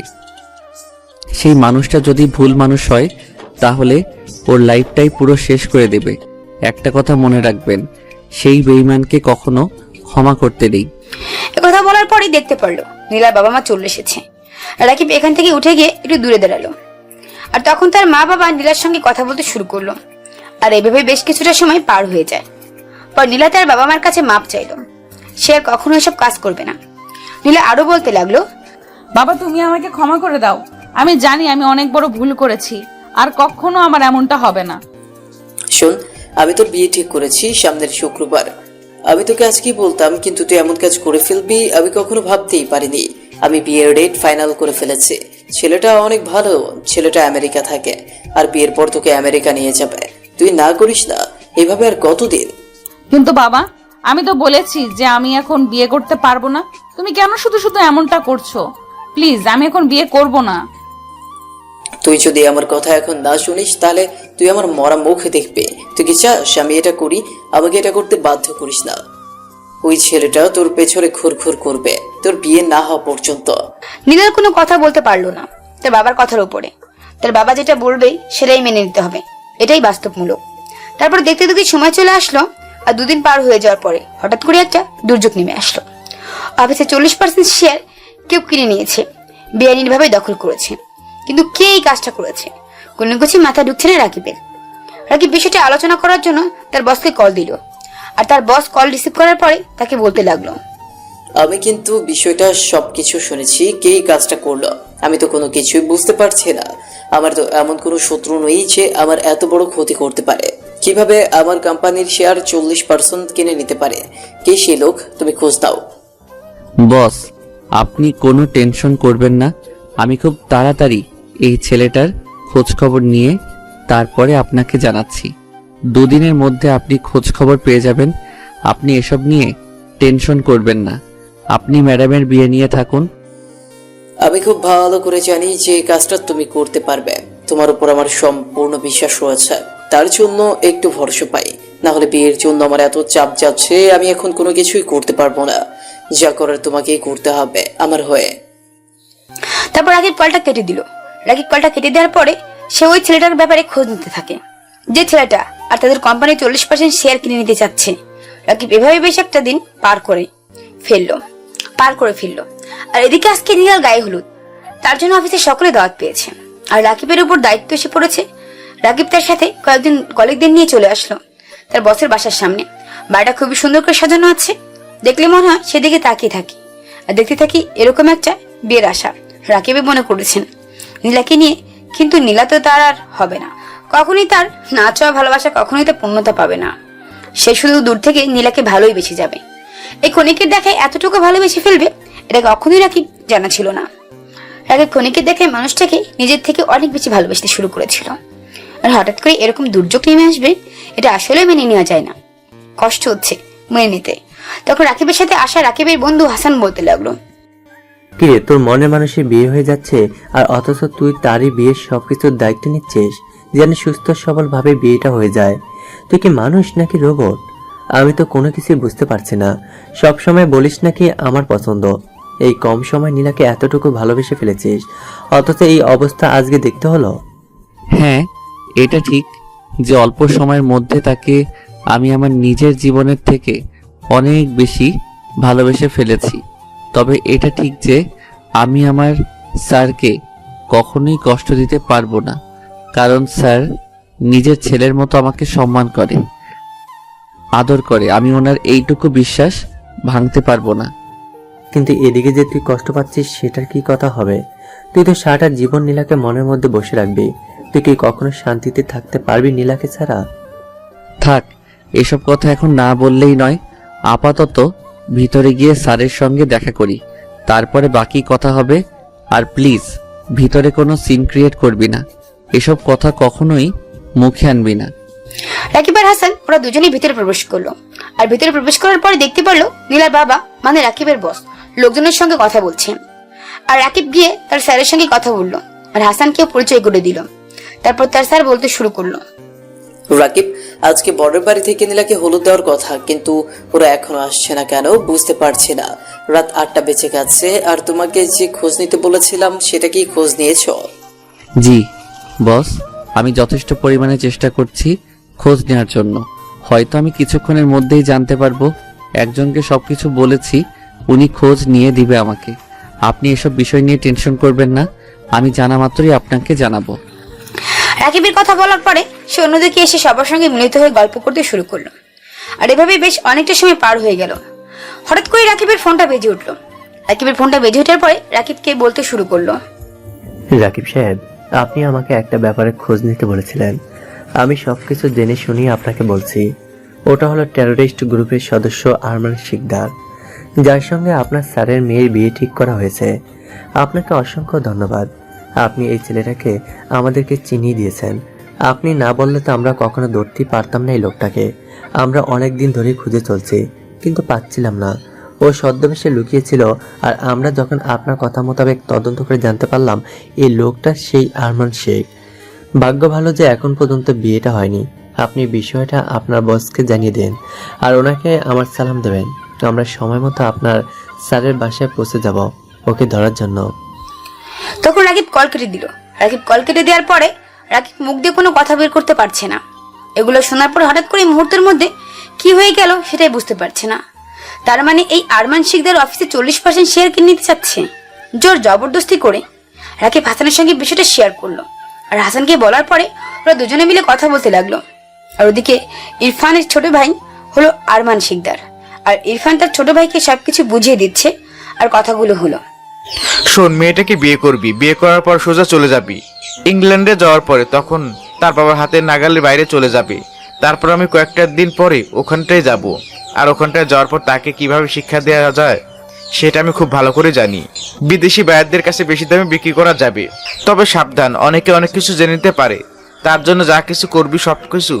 [SPEAKER 3] সেই মানুষটা যদি ভুল মানুষ হয় তাহলে ওর লাইফটাই পুরো শেষ করে দেবে। একটা কথা মনে রাখবেন, সেই বেঈমানকে কখনো ক্ষমা করতে নেই।
[SPEAKER 1] কথা বলার পরেই দেখতে পারলো নীলার বাবা মা চলে এসেছে। রাকিব এখান থেকে উঠে গিয়ে একটু দূরে দাঁড়ালো। আর তখন তার মা বাবা নীলার সঙ্গে কথা বলতে শুরু করলো। আর এভাবে বেশ কিছুটা সময় পার হয়ে যায়। পর নীলা তার বাবা মার কাছে মাপ চাইলো। সে আর কখনো এসব কাজ করবে না। নীলা আরো বলতে লাগলো,
[SPEAKER 4] বাবা তুমি আমাকে ক্ষমা করে দাও। আমি জানি আমি অনেক বড় ভুল করেছি, আর কখনো আমার এমনটা হবে না।
[SPEAKER 2] শোন, আমি তোর বিয়ে ঠিক করেছি সামনের শুক্রবার। আমি তোকে আজকেই বলতাম, কিন্তু তুই এমন কাজ করে ফেলবি আমি কখনো ভাবতেই পারিনি। আমি বিয়ের ডেট ফাইনাল করে ফেলেছি। ছেলেটা অনেক ভালো, ছেলেটা আমেরিকা থাকে, আর বিয়ের পর তোকে আমেরিকা নিয়ে যাবে। তুই না করিস না, এভাবে আর কতদিন?
[SPEAKER 4] কিন্তু বাবা, আমি তো বলেছি যে আমি এখন বিয়ে করতে পারবো না। তুমি কেন শুধু শুধু এমনটা করছো? প্লিজ, আমি এখন বিয়ে করব না।
[SPEAKER 2] তুই যদি আমার কথা এখন না শুনিস তাহলে তুই আমার মরা মুখ দেখবে। তুই কি চাস আমি এটা করি? আমাকে এটা করতে বাধ্য করিস না। ওই ছেলেটা তোর পেছনে ঘুরঘুর করবে তোর বিয়ে না হওয়া পর্যন্ত।
[SPEAKER 1] নীলার কোনো কথা বলতে পারলো না তার বাবার কথার উপরে। তার বাবা যেটা বলবেই সেটাই মেনে নিতে হবে, এটাই বাস্তবমূলক। তারপর দেখতে দেখতে সময় চলে আসলো। আর দুদিন পার হয়ে যাওয়ার পরে হঠাৎ করে একটা দুর্যোগ নেমে আসলো। অফিসে 40% শেয়ার কেউ কিনে নিয়েছে, বেআইনি ভাবে দখল করেছে। কিন্তু কে এই কাজটা করেছে কোনো কিছু মাথা ঢুকছে না রাকিবের। রাকিব বিষয়টা আলোচনা করার জন্য তার বসকে কল দিল। আর তার বস কল রিসিভ করার পরে তাকে বলতে লাগলো,
[SPEAKER 2] আমি কিন্তু বিষয়টা সবকিছু শুনেছি। কে এই কাজটা করলো আমি তো কোনো কিছুই বুঝতে পারছি না। আমার তো এমন কোনো শত্রু নেই যে আমার এত বড় ক্ষতি করতে পারে। কিভাবে আমার কোম্পানির শেয়ার 40% কিনে নিতে পারে? কে সে লোক? তুমি খোঁজ দাও।
[SPEAKER 3] বস, আপনি কোনো টেনশন করবেন না। আমি খুব তাড়াতাড়ি এই ছেলেটার খোঁজ খবর নিয়ে তারপরে আপনাকে জানাচ্ছি। দুদিনের মধ্যে আপনি খোঁজ খবর পেয়ে যাবেন। আপনি এসব নিয়ে টেনশন করবেন না। আপনি ম্যাডামের বিয়ে নিয়ে থাকুন।
[SPEAKER 2] আমি খুব ভালো করে জানি যে এই কাজটা তুমি করতে পারবে। তোমার উপর আমার সম্পূর্ণ বিশ্বাস রয়েছে, তার জন্য একটু ভরসা পাই। না হলে বিয়ের জন্য আমার এত চাপ যাচ্ছে, আমি এখন কোনো কিছুই করতে পারবো না। যা করার তোমাকেই করতে হবে আমার হয়ে।
[SPEAKER 1] তারপর রাকিব কলটা কেটে দিল। রাকিব কলটা কেটে দেওয়ার পরে সে ওই ছেলেটার ব্যাপারে খোঁজ নিতে থাকে, যে ছেলেটা আর তাদের কোম্পানির 40% শেয়ার কিনে নিতে চাচ্ছে। রাকিব এভাবে বেশ একটা দিন পার করে ফেললো। আর এদিকে আজকে নীলার গায়ে হলুদ, তার জন্য অফিসে সকলে দাওয়াত পেয়েছে। আর রাকিবের উপর দায়িত্ব এসে পড়েছে। রাকিব তার সাথে কয়েকজন কলিগদের নিয়ে চলে আসলো তার বসের বাসার সামনে। বাড়িটা খুবই সুন্দর করে সাজানো আছে, দেখলে মনে হয় সেদিকে তাকিয়ে থাকি। আর দেখতে থাকি এরকম একটা বিয়ের আশা রাকিবে মনে করেছেন নীলাকে নিয়ে। কিন্তু নীলা তো তার আর হবে না, কখনোই তার না চাওয়া ভালোবাসা কখনোই তার পূর্ণতা পাবে না। সে শুধু দূর থেকে নীলাকে ভালোই বেশি যাবে। এই ক্ষণিকের দেখায় এতটুকু ভালোবেসে ফেলবে এটা কখনোই রাকিব জানা ছিল না। রাকিব ক্ষণিকের দেখায় মানুষটাকে নিজের থেকে অনেক বেশি ভালোবাসতে শুরু করেছিল। আর হঠাৎ করে এরকম দুর্যোগ নেমে আসবে এটা আসলে মেনে নেওয়া যায় না, কষ্ট হচ্ছে মেনে নিতে। তখন রাকিবের সাথে আসা রাকিবের বন্ধু হাসান বলতে লাগলো,
[SPEAKER 6] কিরে, তোর মনের মানুষের বিয়ে হয়ে যাচ্ছে আর অথচ তুই তারই বিয়ের সবকিছুর দায়িত্ব নিচ্ছিস যেন সুস্থ সবল ভাবে বিয়েটা হয়ে যায়। তুই কি মানুষ নাকি রোবট? আমি তো কোনো কিছুই বুঝতে পারছি না। সবসময় বলিস নাকি আমার পছন্দ, এই কম সময় নীলাকে এতটুকু ভালোবেসে ফেলেছিস, অথচ এই অবস্থা আজকে দেখতে হলো।
[SPEAKER 3] হ্যাঁ, এটা ঠিক যে অল্প সময়ের মধ্যে তাকে আমি আমার নিজের জীবনের থেকে অনেক বেশি ভালোবেসে ফেলেছি। তবে এটা ঠিক যে আমি আমার স্যারকে কখনোই কষ্ট দিতে পারবো না, কারণ স্যার নিজের ছেলের মতো আমাকে সম্মান করে, আদর করে। আমি ওনার এইটুকু বিশ্বাস ভাঙতে পারবো না।
[SPEAKER 6] কিন্তু এদিকে যে তুই কষ্ট পাচ্ছিস সেটার কি কথা হবে? তুই তো সারাটা জীবন নীলাকে মনের মধ্যে বসে রাখবি। তুই কি কখনো শান্তিতে থাকতে পারবি নীলাকে ছাড়া?
[SPEAKER 3] থাক, এসব কথা এখন না বললেই নয়। আপাতত ভিতরে গিয়ে স্যারের সঙ্গে দেখা করি, তারপরে বাকি কথা হবে। আর প্লিজ ভিতরে কোনো সিন ক্রিয়েট করবি না, এসব কথা কখনোই মুখে আনবি না।
[SPEAKER 1] রাকিব আর হাসান ওরা দুজনেই ভিতরে প্রবেশ করলো। আর ভিতরে প্রবেশ করার পরে দেখতে পারলো নীলার বাবা মানে রাকিবের বস লোকজনের সঙ্গে কথা বলছেন। আর রাকিব গিয়ে তার স্যারের সঙ্গে কথা বললো আর হাসানকেও পরিচয় করে দিল। তারপর তার স্যার বলতে শুরু করলো,
[SPEAKER 2] রাকিব, আজকে বড়ের বাড়ি থেকে নীলাকে হলুদ দেওয়ার কথা, কিন্তু ওরা এখনো আসছে না কেন বুঝতে পারছি না। রাত 8টা বেজে গেছে, আর তোমাকে যে খোঁজ নিতে বলেছিলাম সেটা কি খোঁজ নিয়েছো?
[SPEAKER 3] জি বস, আমি যথেষ্ট পরিমাণে চেষ্টা করছি খোঁজ নেওয়ার জন্য। হয়তো আমি কিছুক্ষণের মধ্যেই জানতে পারবো। একজনকে সবকিছু বলেছি, উনি খোঁজ নিয়ে দিবে আমাকে। আপনি এসব বিষয় নিয়ে টেনশন করবেন না, আমি জানা মাত্রই আপনাকে জানাবো।
[SPEAKER 1] রাকিবের কথা বলার পরে সে অন্যদিকে এসে সবার সঙ্গে মিলিত হয়ে গল্প করতে শুরু করলো। আর এভাবে বেশ অনেকটা সময় পার হয়ে গেল। হঠাৎ করে রাকিবের ফোনটা বেজে উঠলো। রাকিবের ফোনটা বেজে ওঠার পরে রাকিবকে বলতে শুরু করলো,
[SPEAKER 6] রাকিব সাহেব, আপনি আমাকে একটা ব্যাপারে খোঁজ নিতে বলেছিলেন। আমি সবকিছু জেনে শুনিয়ে আপনাকে বলছি। ওটা হলো টেররিস্ট গ্রুপের সদস্য আরমান শিকদার, যার সঙ্গে আপনার স্যারের মেয়ের বিয়ে ঠিক করা হয়েছে। আপনাকে অসংখ্য ধন্যবাদ। আপনি এই ছেলেটাকে আমাদেরকে চিনিয়ে দিয়েছেন। আপনি না বললে তো আমরা কখনো ধরতেই পারতাম না এই লোকটাকে। আমরা অনেক দিন ধরে খুঁজে চলছি, কিন্তু পাচ্ছিলাম না। ও ছদ্মবেশে লুকিয়েছিল, আর আমরা যখন আপনার কথা মোতাবেক তদন্ত করে জানতে পারলাম এই লোকটা সেই আরমান শেখ। ভাগ্য ভালো যে এখন পর্যন্ত বিয়েটা হয়নি। আপনি বিষয়টা আপনার বসকে জানিয়ে দেন, আর ওনাকে আমার সালাম দেবেন। আমরা সময় মতো আপনার স্যারের বাসায় পৌঁছে যাব ওকে ধরার জন্য।
[SPEAKER 1] তখন রাকিব কল কেটে দিল। রাকিব কল কেটে দেওয়ার পরে রাকিব মুখ দিয়ে কোনো কথা বের করতে পারছে না। এগুলো শোনার পর হঠাৎ করে মুহূর্তের মধ্যে কি হয়ে গেল সেটাই বুঝতে পারছে না। তার মানে এই আরমান শিকদার অফিসে 40% শেয়ার কিনে নিতে চাচ্ছে। জোর জবরদস্তি করে রাকিব হাসানের সঙ্গে বিষয়টা শেয়ার করলো। আর হাসানকে বলার পরে ওরা দুজনে মিলে কথা বলতে লাগলো। আর ওদিকে ইরফানের ছোট ভাই হলো আরমান শিকদার, আর ইরফান তার ছোট ভাইকে সবকিছু বুঝিয়ে দিচ্ছে। আর কথাগুলো হলো,
[SPEAKER 5] শোন, মেয়েটাকে বিয়ে করবি, বিয়ে করার পর সোজা চলে যাবি ইংল্যান্ডে। যাওয়ার পরে তখন তার বাবার হাতের নাগালের বাইরে চলে যাবে। তারপর আমি কয়েকটা দিন পরে ওখানটায় যাব, আর ওখানটায় যাওয়ার পর তাকে কিভাবে শিক্ষা দেওয়া যায় সেটা আমি খুব ভালো করে জানি। বিদেশি বায়ারদের কাছে বেশি দামে বিক্রি করা যাবে, তবে সাবধান, অনেকে অনেক কিছু জেনে নিতে পারে। তার জন্য যা কিছু করবি সবকিছু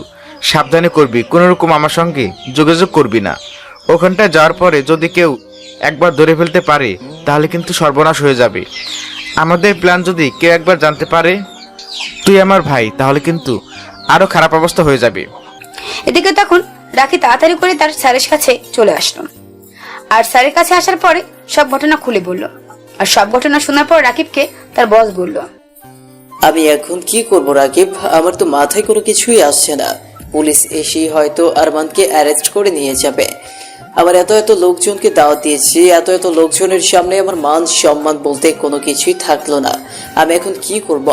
[SPEAKER 5] সাবধানে করবি, কোনো রকম আমার সঙ্গে যোগাযোগ করবি না। ওখানটায় যাওয়ার পরে যদি কেউ একবার ধরে ফেলতে পারে তাহলে কিন্তু সর্বনাশ হয়ে যাবে। আমাদের প্ল্যান যদি কেউ একবার জানতে পারে তুই আমার ভাই, তাহলে কিন্তু আরো খারাপ অবস্থা হয়ে যাবে।
[SPEAKER 1] এদিকে তখন রাকি তাড়াতাড়ি করে তার স্যারের কাছে চলে আসলো। আর স্যারের কাছে আসার পরে সব ঘটনা খুলে বলল। আর সব ঘটনা শোনার পর রাকিবকে তার বস বলল,
[SPEAKER 2] আমি এখন কি করব রাকিব? আমার তো মাথায় কোনো কিছুই আসছে না। পুলিশ এসেই হয়তো আরমানকে অ্যারেস্ট করে নিয়ে যাবে। আমার এত এত লোকজনকে দাওয়াত দিয়েছি, এত এত লোকজনের সামনে আমার মান সম্মান বলতে কোনো কিছুই থাকলো না। আমি এখন কি করব?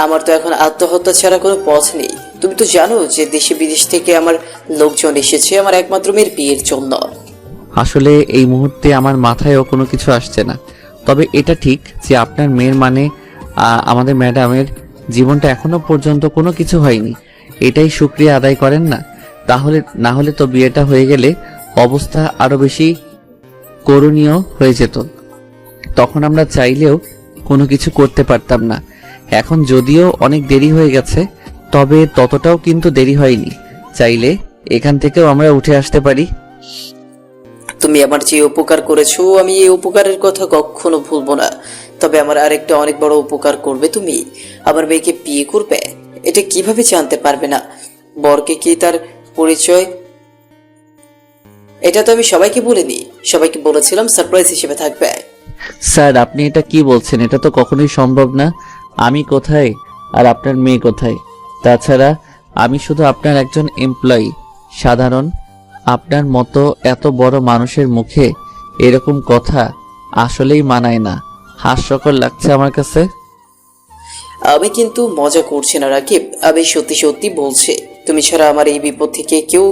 [SPEAKER 2] আমার তো এখন আত্মহত্যা ছাড়া কোনো পথ নেই। তুমি তো জানো যে দেশে বিদেশ থেকে আমার লোকজন এসেছে আমার একমাত্র মেয়ের বিয়ের জন্য।
[SPEAKER 3] আসলে এই মুহূর্তে আমার মাথায়ও কোনো কিছু আসছে না। তবে এটা ঠিক যে আপনার মেয়ের মানে আমাদের ম্যাডামের জীবনটা এখনো পর্যন্ত কোনো কিছু হয়নি, এটাই শুকরিয়া আদায় করেন না। না হলে তো বিয়েটা হয়ে গেলে অবস্থা আরো বেশি করুণীয় হয়ে যেত। তখন আমরা চাইলেও কোনো কিছু করতে পারতাম না। এখন যদিও অনেক দেরি হয়ে গেছে, তবে ততটাও কিন্তু দেরি হয়নি। চাইলে এখান থেকেও আমরা উঠে আসতে পারি।
[SPEAKER 2] তুমি আমার যে উপকার করেছো আমি এই উপকারের কথা কখনো ভুলবো না। তবে আমার আরেকটা অনেক বড় উপকার করবে, তুমি আমার মেয়েকে বিয়ে করবে। এটা কিভাবে জানতে পারবে না? বরকে কি তার পরিচয়? এটা তো আমি সবাইকে বলিনি, সবাইকে বলেছিলাম সারপ্রাইজ হিসেবে থাকবে।
[SPEAKER 3] স্যার আপনি এটা কি বলছেন? এটা তো কখনোই সম্ভব না। আমি কোথায় আর আপনার মেয়ে কোথায়? তাছাড়া আমি শুধু আপনার একজন এমপ্লয়ি, সাধারণ। আপনার মতো এত বড় মানুষের মুখে এরকম কথা আসলেই মানায় না। হাস্যকর লাগছে আমার কাছে।
[SPEAKER 2] আমি কিন্তু মজা করছি না রাকিব, আমি সত্যি সত্যি বলছি। তুমি ছাড়া আমার এই বিপদ থেকে কেউ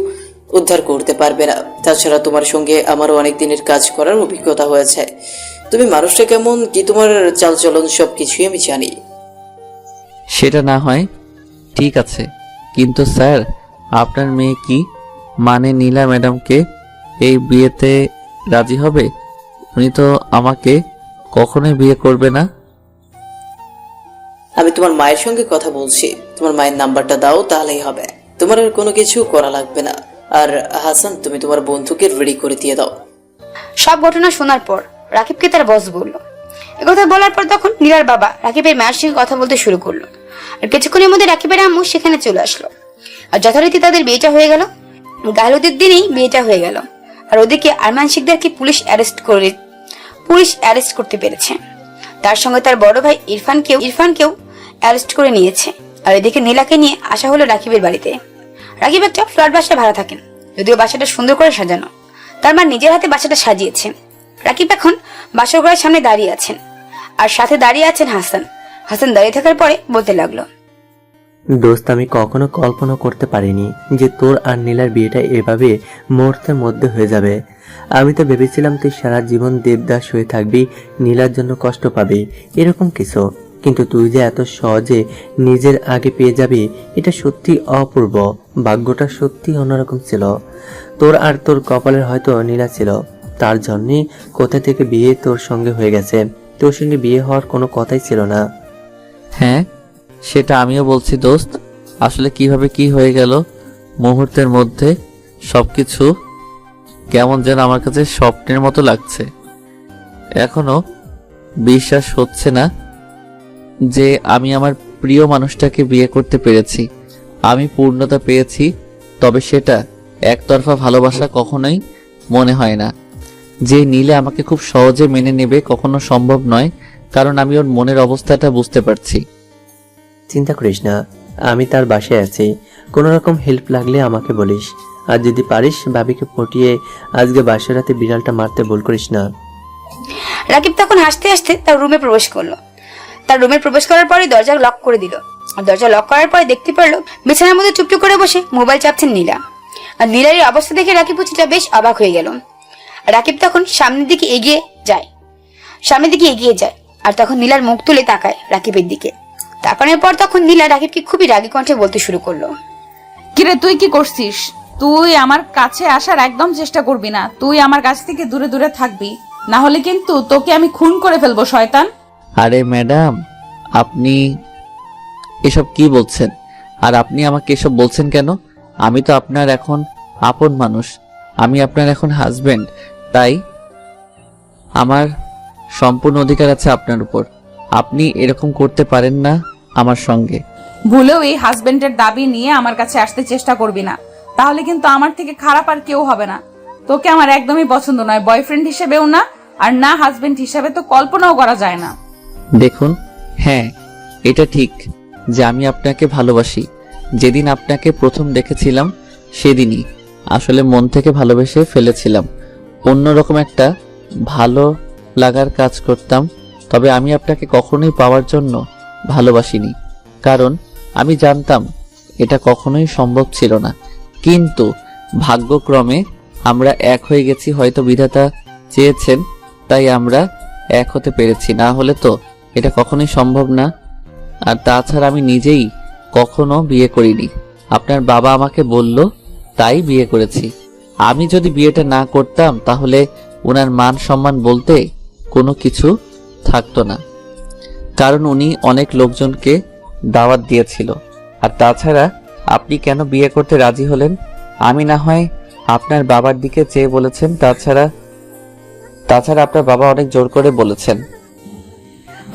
[SPEAKER 2] উদ্ধার করতে পারবে না। তাছাড়া তোমার সঙ্গে আমারও অনেক দিনের কাজ করার অভিজ্ঞতা হয়েছে। তুমি মানুষটা কেমন, কি তোমার চালচলন সবকিছুই আমি জানি।
[SPEAKER 3] সেটা না হয় ঠিক আছে, কিন্তু স্যার আপনার মেয়ে কি মানে নীলা ম্যাডামকে এই বিয়েতে রাজি হবে? উনি তো আমাকে কখনোই বিয়ে করবে না।
[SPEAKER 2] আমি তোমার মায়ের সঙ্গে কথা বলছি, তোমার মায়ের নাম্বারটা দাও, তাহলেই হবে। তোমার আর কোনো কিছু করা লাগবে না। আর হাসান, তুমি তোমার বন্ধুকে রেডি করে দিয়ে দাও।
[SPEAKER 1] সব ঘটনা শোনার পর রাকিবকে তার বস বলল। একথা বলার পর তখন নীলার বাবা রাকিবের মায়ের সঙ্গে কথা বলতে শুরু করলো। আর কিছুক্ষণের মধ্যে রাকিবের আম্মু সেখানে চলে আসলো। আর যথারীতি তাদের বিয়েটা হয়ে গেল। গায়েলদের দিনেই বিয়েটা হয়ে গেল। আর ওদিকে আরমান শিকদারকে পুলিশ অ্যারেস্ট করতে পেরেছে। তার সঙ্গে তার বড় ভাই ইরফানকেও অ্যারেস্ট করে নিয়েছে। আর এদিকে নীলাকে নিয়ে আসা হলো রাকিবের বাড়িতে। রাকিব একটা ফ্ল্যাট বাসায় ভাড়া থাকেন, যদিও বাসাটা সুন্দর করে সাজানো। তার মা নিজের হাতে বাসাটা সাজিয়েছেন। রাকিব এখন বাসর ঘরের সামনে দাঁড়িয়ে আছেন, আর সাথে দাঁড়িয়ে আছেন হাসান। হাসান দাঁড়িয়ে থাকার পরে বলতে লাগলো,
[SPEAKER 6] দোস্ত, আমি কখনো কল্পনা করতে পারিনি যে তোর আর নীলার বিয়েটা এভাবে মুহূর্তের মধ্যে হয়ে যাবে। আমি তো ভেবেছিলাম তুই সারা জীবন দেবদাস হয়ে থাকবি, নীলার জন্য কষ্ট পাবি, এরকম কিছু। কিন্তু তুই যে এত সহজে নিজের আগে পেয়ে যাবি, এটা সত্যি অপূর্ব। ভাগ্যটা সত্যি অন্যরকম ছিল। তোর আর তোর কপালের হয়তো নীলা ছিল, তার জন্যই কোথা থেকে বিয়ে তোর সঙ্গে হয়ে গেছে। তোর সঙ্গে বিয়ে হওয়ার কোনো কথাই ছিল না।
[SPEAKER 3] হ্যাঁ, সেটা আমিও বলছি দোস্ত। আসলে কিভাবে কি হয়ে গেল মুহূর্তের মধ্যে, সবকিছু কেমন যেন আমার কাছে স্বপ্নের মতো লাগছে। এখনো বিশ্বাস হচ্ছে না যে আমি আমার প্রিয় মানুষটাকে বিয়ে করতে পেরেছি। আমি পূর্ণতা পেয়েছি, তবে সেটা একতরফা ভালোবাসা কখনোই মনে হয় না। যে নীলে আমাকে খুব সহজে মেনে নেবে কখনো সম্ভব নয়, কারণ আমি ওর মনের অবস্থাটা বুঝতে পারছি।
[SPEAKER 6] চিন্তা করিস না, আমি তার বাসায় আছি। কোনো রকম হেল্প লাগলে আমাকে বলিস। আর যদি পারিস ভাবিকে পটিয়ে আজকে বাসা রাতে বিড়ালটা মারতে ভুল করিস না।
[SPEAKER 1] রাকিব তখন হাসতে হাসতে তার রুমে প্রবেশ করলো। তার রুমে প্রবেশ করার পরে দরজা লক করে দিল। আর দরজা লক করার পরে দেখতে পারলো বিছানার মধ্যে চুপচুপ করে বসে মোবাইল চাপছেন নীলা। আর নীলার এই অবস্থা দেখে রাকিব কিছুটা বেশ অবাক হয়ে গেল। রাকিব তখন সামনের দিকে এগিয়ে যায়। আর তখন নীলার মুখ তুলে তাকায় রাকিবের দিকে। তাকানোর পর তখন নীলা রাকিবকে খুবই রাগী কণ্ঠে বলতে শুরু করলো,
[SPEAKER 4] কিরে তুই কি করছিস? তুই আমার কাছে আসার একদম চেষ্টা করবি না। তুই আমার কাছ থেকে দূরে দূরে থাকবি, না হলে কিন্তু তোকে আমি খুন করে ফেলবো শয়তান।
[SPEAKER 3] আরে ম্যাডাম, আপনি এসব কি বলছেন? আর আপনি আমাকে এসব বলছেন কেন? আমি তো আপনার এখন আপন মানুষ, আমি আপনার এখন হাজবেন্ড, তাই আমার সম্পূর্ণ অধিকার আছে আপনার উপর। আপনি এরকম করতে পারেন না আমার সঙ্গে।
[SPEAKER 4] ভুলেও এই হাজবেন্ডের দাবি নিয়ে আমার কাছে আসতে চেষ্টা করবি না, তাহলে কিন্তু আমার থেকে খারাপ আর কেউ হবে না। তোকে আমার একদমই পছন্দ নয়, বয়ফ্রেন্ড হিসেবেও না, আর না হাজবেন্ড হিসেবে তো কল্পনাও করা যায় না।
[SPEAKER 3] দেখুন, হ্যাঁ এটা ঠিক যে আমি আপনাকে ভালোবাসি। যেদিন আপনাকে প্রথম দেখেছিলাম সেদিনই আসলে মন থেকে ভালোবেসে ফেলেছিলাম। অন্যরকম একটা ভালো লাগার কাজ করতাম, তবে আমি আপনাকে কখনোই পাওয়ার জন্য ভালোবাসিনি, কারণ আমি জানতাম এটা কখনোই সম্ভব ছিল না। কিন্তু ভাগ্যক্রমে আমরা এক হয়ে গেছি, হয়তো বিধাতা চেয়েছেন তাই আমরা এক হতে পেরেছি, না হলে তো এটা কখনোই সম্ভব না। আর তাছাড়া আমি নিজেই কখনো বিয়ে করিনি, আপনার বাবা আমাকে বলল তাই বিয়ে করেছি। আমি যদি বিয়েটা না করতাম তাহলে ওনার মান সম্মান বলতে কোনো কিছু থাকতো না, কারণ উনি অনেক লোকজনকে দাওয়াত দিয়েছিল। আর তাছাড়া আপনি কেন বিয়ে করতে রাজি হলেন? আমি না হয় আপনার বাবার দিকে চেয়ে বলেছেন, তাছাড়া আপনার বাবা অনেক জোর করে বলেছেন।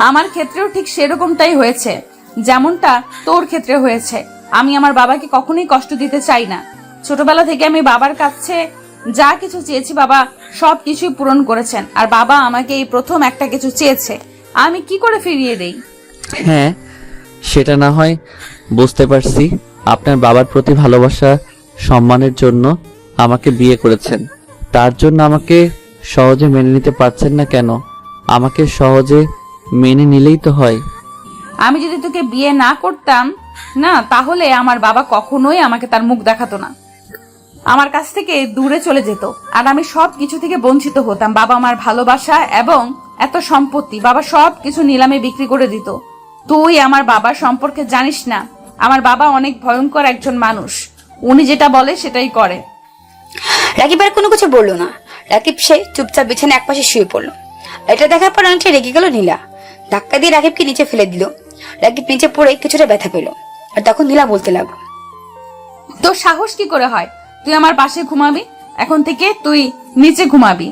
[SPEAKER 4] আমার ক্ষেত্রেও ঠিক সেরকমটাই হয়েছে, যেমনটা তোর ক্ষেত্রে হয়েছে। আমি আমার বাবাকে কখনোই কষ্ট দিতে চাই না। ছোটবেলা থেকে আমি বাবার কাছে যা কিছু চেয়েছি বাবা সব কিছুই পূরণ করেছেন, আর বাবা আমাকে এই প্রথম একটা কিছু চেয়েছে, আমি কি করে ফিরিয়ে দেই?
[SPEAKER 3] হ্যাঁ, সেটা না হয় বুঝতে পারছি। আপনার বাবার প্রতি ভালোবাসা, সম্মানের জন্য আমাকে বিয়ে করেছেন। তার জন্য আমাকে সহজে মেনে নিতে পারছেন না কেন? আমাকে সহজে মেনে নিলেই তো হয়।
[SPEAKER 4] আমি যদি তোকে বিয়ে না করতাম না, তাহলে আমার বাবা কখনোই আমাকে তার মুখ দেখাতো না, আমার কাছ থেকে দূরে চলে যেত, আর আমি সব কিছু থেকে বঞ্চিত হতাম। বাবা আমার ভালোবাসা এবং এত সম্পত্তি বাবা সব কিছু নিলামে বিক্রি করে দিত। তুই আমার বাবার সম্পর্কে জানিস না। আমার বাবা অনেক ভয়ঙ্কর একজন মানুষ, উনি যেটা বলে সেটাই করে।
[SPEAKER 1] রাকিব আর কোনো কিছু বললো না। রাকিব সে চুপচাপ বিছানে একপাশে শুয়ে পড়লো। এটা দেখার পর অনেকটা রেগে গেল নীলা। ধাক্কা দিয়ে রাকিবকে নিচে ফেলে দিল। রাকিব নিচে পড়ে কিছুটা ব্যথা পেল। আর তখন নীলা বলতে লাগলো,
[SPEAKER 4] তোর সাহস কি করে হয়? তুই আমার পাশে ঘুমাবি, এখন থেকে তুই নিচে ঘুমাবি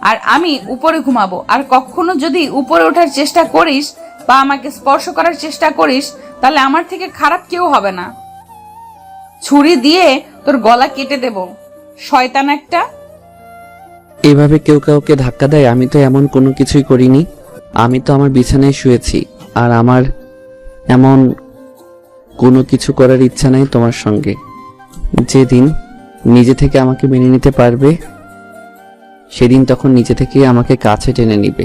[SPEAKER 4] আর আমি উপরে ঘুমাবো। আর কখনো যদি উপরে ওঠার চেষ্টা করিস বা আমাকে স্পর্শ করার চেষ্টা করিস, তাহলে আমার থেকে খারাপ কেউ হবে না। ছুরি দিয়ে তোর গলা কেটে দেব, শয়তান একটা।
[SPEAKER 3] এভাবে কেউ কাউকে ধাক্কা দেয়? আমি তো এমন কোনো কিছুই করিনি। আমি তো আমার বিছানায় শুয়েছি, আর আমার এমন কোনো কিছু করার ইচ্ছা নাই তোমার সঙ্গে। যেদিন নিজে থেকে আমাকে মেনে নিতে পারবে, সেদিন তখন নিজে থেকে আমাকে কাছে টেনে নিবে।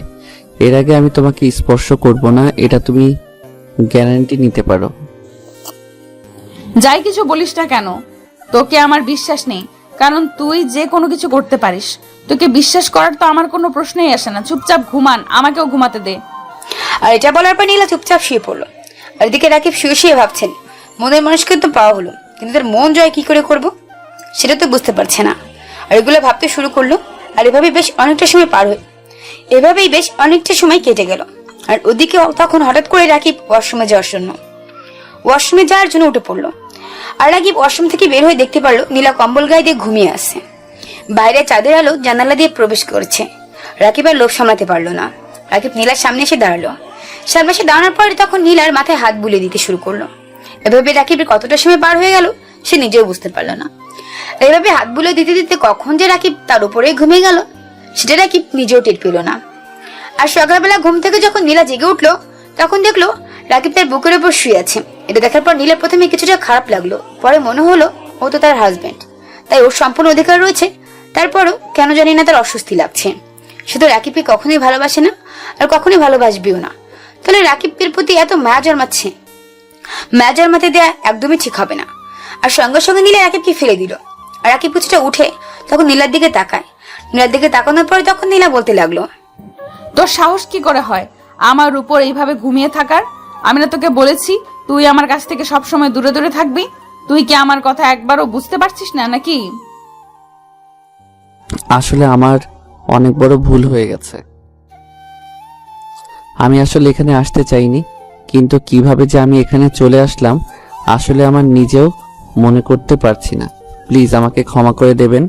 [SPEAKER 3] এর আগে আমি তোমাকে স্পর্শ করব না, এটা তুমি গ্যারান্টি নিতে পারো।
[SPEAKER 4] যাই কিছু বলিস না কেন, তোকে আমার বিশ্বাস নেই, কারণ তুই যে কোনো কিছু করতে পারিস। তোকে বিশ্বাস করার তো আমার কোনো প্রশ্নই আসে না। চুপচাপ ঘুমান, আমাকেও ঘুমাতে দে।
[SPEAKER 1] আর এটা বলার পর নীলা চুপচাপ শুয়ে পড়লো। আর এদিকে রাকিব শুয়ে শুয়ে ভাবছেন, মনের মানুষকে তো পাওয়া হলো, কিন্তু তার মন জয় কি করে করব সেটা তো বুঝতে পারছে না। আর এগুলো ভাবতে শুরু করলো। আর এভাবেই বেশ অনেকটা সময় কেটে গেল। আর ওদিকে তখন হঠাৎ করে রাকিব ওয়াশরুমে যাওয়ার জন্য উঠে পড়লো। আর রাকিব ওয়াশরুম থেকে বের হয়ে দেখতে পারলো নীলা কম্বল গায়ে দিয়ে ঘুমিয়ে আছে। বাইরে চাঁদের আলো জানালা দিয়ে প্রবেশ করছে। রাকিব আর লোভ সামলাতে পারলো না। রাকিব নীলার সামনে এসে দাঁড়ালো। সামনে এসে দাঁড়ানোর পরে তখন নীলার মাথায় হাত বুলিয়ে দিতে শুরু করলো। এভাবে রাকিবের কতটা সময় পার হয়ে গেল সে নিজেও বুঝতে পারলো না। এইভাবে হাত বুলিয়ে দিতে দিতে কখন যে রাকিব তার উপরেই ঘুমিয়ে গেল সেটা রাকিব নিজেও টের পেল না। আর সকালবেলা ঘুম থেকে যখন নীলা জেগে উঠলো, তখন দেখলো রাকিব তার বুকের উপর শুয়ে আছে। এটা দেখার পর নীলার প্রথমে কিছুটা খারাপ লাগলো, পরে মনে হলো ও তো তার হাজবেন্ড, তাই ওর সম্পূর্ণ অধিকার রয়েছে। তারপরও কেন জানি না তার অস্বস্তি লাগছে। সে তো রাকিবকে কখনোই ভালোবাসে না, আর কখনোই ভালোবাসবেও না। তাহলে রাকিবের প্রতি এত মায়া জন্মাতে দেয়া একদমই ঠিক হবে না। আর সঙ্গে সঙ্গে নীলা রাকিবকে ফেলে দিল। আর রাকিব কিছুটা উঠে তখন নীলার দিকে তাকায়। নীলার দিকে তাকানোর পরে তখন নীলা বলতে লাগলো,
[SPEAKER 4] তোর সাহস কি করে হয় আমার উপর এইভাবে ঘুমিয়ে থাকার? আমি না তোকে বলেছি তুই আমার কাছ থেকে সবসময় দূরে দূরে থাকবি? তুই কি আমার কথা একবারও বুঝতে পারছিস না নাকি?
[SPEAKER 3] আসলে আমার অনেক বড় ভুল হয়ে গেছে। আমি আসলে এখানে আসতে চাইনি, কিন্তু কিভাবে যে আমি এখানে চলে আসলাম আসলে আমার নিজেও মনে করতে পারছি না। প্লিজ আমাকে ক্ষমা করে দেবেন।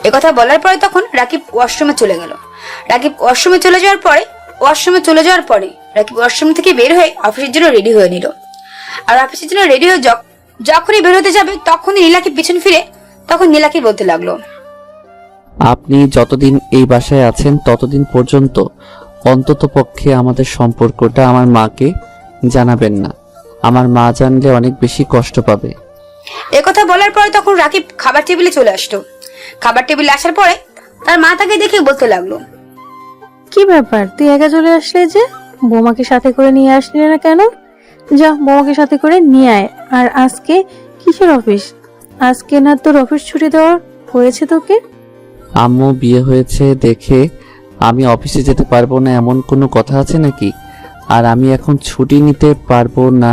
[SPEAKER 1] একথা বলার পরে তখন রাকিব ওয়াশরুমে চলে গেল। রাকিব ওয়াশরুমে চলে যাওয়ার পরে রাকিব ওয়াশরুম থেকে বের হয়ে অফিসের জন্য রেডি হয়ে নিল। আর অফিসের জন্য রেডি হয়ে যখনই বের হতে যাবে তখনই নীলাকে পিছন ফিরে তখন নীলাকে বলতে লাগলো,
[SPEAKER 3] আপনি যতদিন এই বাসায় আছেন ততদিন পর্যন্ত অন্তত পক্ষে আমাদের সম্পর্কটা আমার মাকে জানাবেন না। আমার মা জানলে অনেক বেশি কষ্ট পাবে।
[SPEAKER 1] একথা বলার পরে তখন রাকিব খাবার টেবিলে চলে আসলো। খাবার টেবিলে আসার পরে তার মা তাকে দেখে বলতে লাগলো,
[SPEAKER 7] কি ব্যাপার, তুই একা চলে আসলে যে? বৌমাকে সাথে করে নিয়ে আসলি না কেন? যা, বৌমাকে সাথে করে নিয়ে আয়। আর আজকে কিসের অফিস? আজকে না তোর অফিস ছুটি দেওয়া হয়েছে তোকে?
[SPEAKER 3] আম্মু বিয়ে হয়েছে দেখে আমি অফিসে যেতে পারবো না এমন কোনো কথা আছে নাকি? আর আমি এখন ছুটি নিতে পারবো না,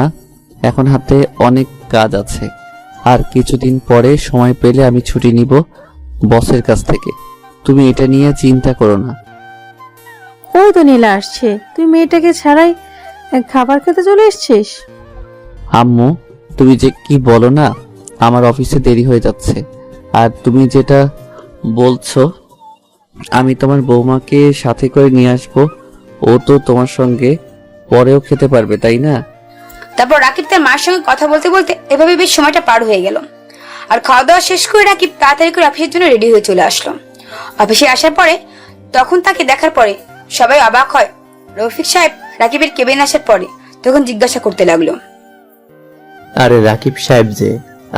[SPEAKER 3] এখন হাতে অনেক কাজ আছে। আর কিছুদিন পরে সময় পেলে আমি ছুটি নিব বসের কাছ থেকে। তুমি এটা নিয়ে চিন্তা করো না।
[SPEAKER 7] ওই তো নীলা আসছে, তুই মেয়েটাকে ছাড়াই খাবার খেতে চলে এসছিস?
[SPEAKER 3] আম্মু তুমি যে কি বলো না, আমার অফিসে দেরি হয়ে যাচ্ছে। আর তুমি যেটা বলছো আমি তোমার বৌমাকে সাথে করে নিয়ে আসবো, ও তো তোমার সঙ্গে পরেও খেতে পারবে, তাই না?
[SPEAKER 1] তারপর রাকিব তার মার সঙ্গে কথা বলতে বলতে এভাবে বেশ সময়টা পার হয়ে গেল। আর খাওয়া দাওয়া শেষ করে রাকিব তাড়াতাড়ি করে অফিসের জন্য রেডি হয়ে চলে আসলো। অফিসে আসার পরে তখন তাকে দেখার পরে সবাই অবাক হয়। রফিক সাহেব রাকিবের কেবিন আসার পরে তখন জিজ্ঞাসা করতে লাগলো,
[SPEAKER 6] আরে রাকিব সাহেব যে,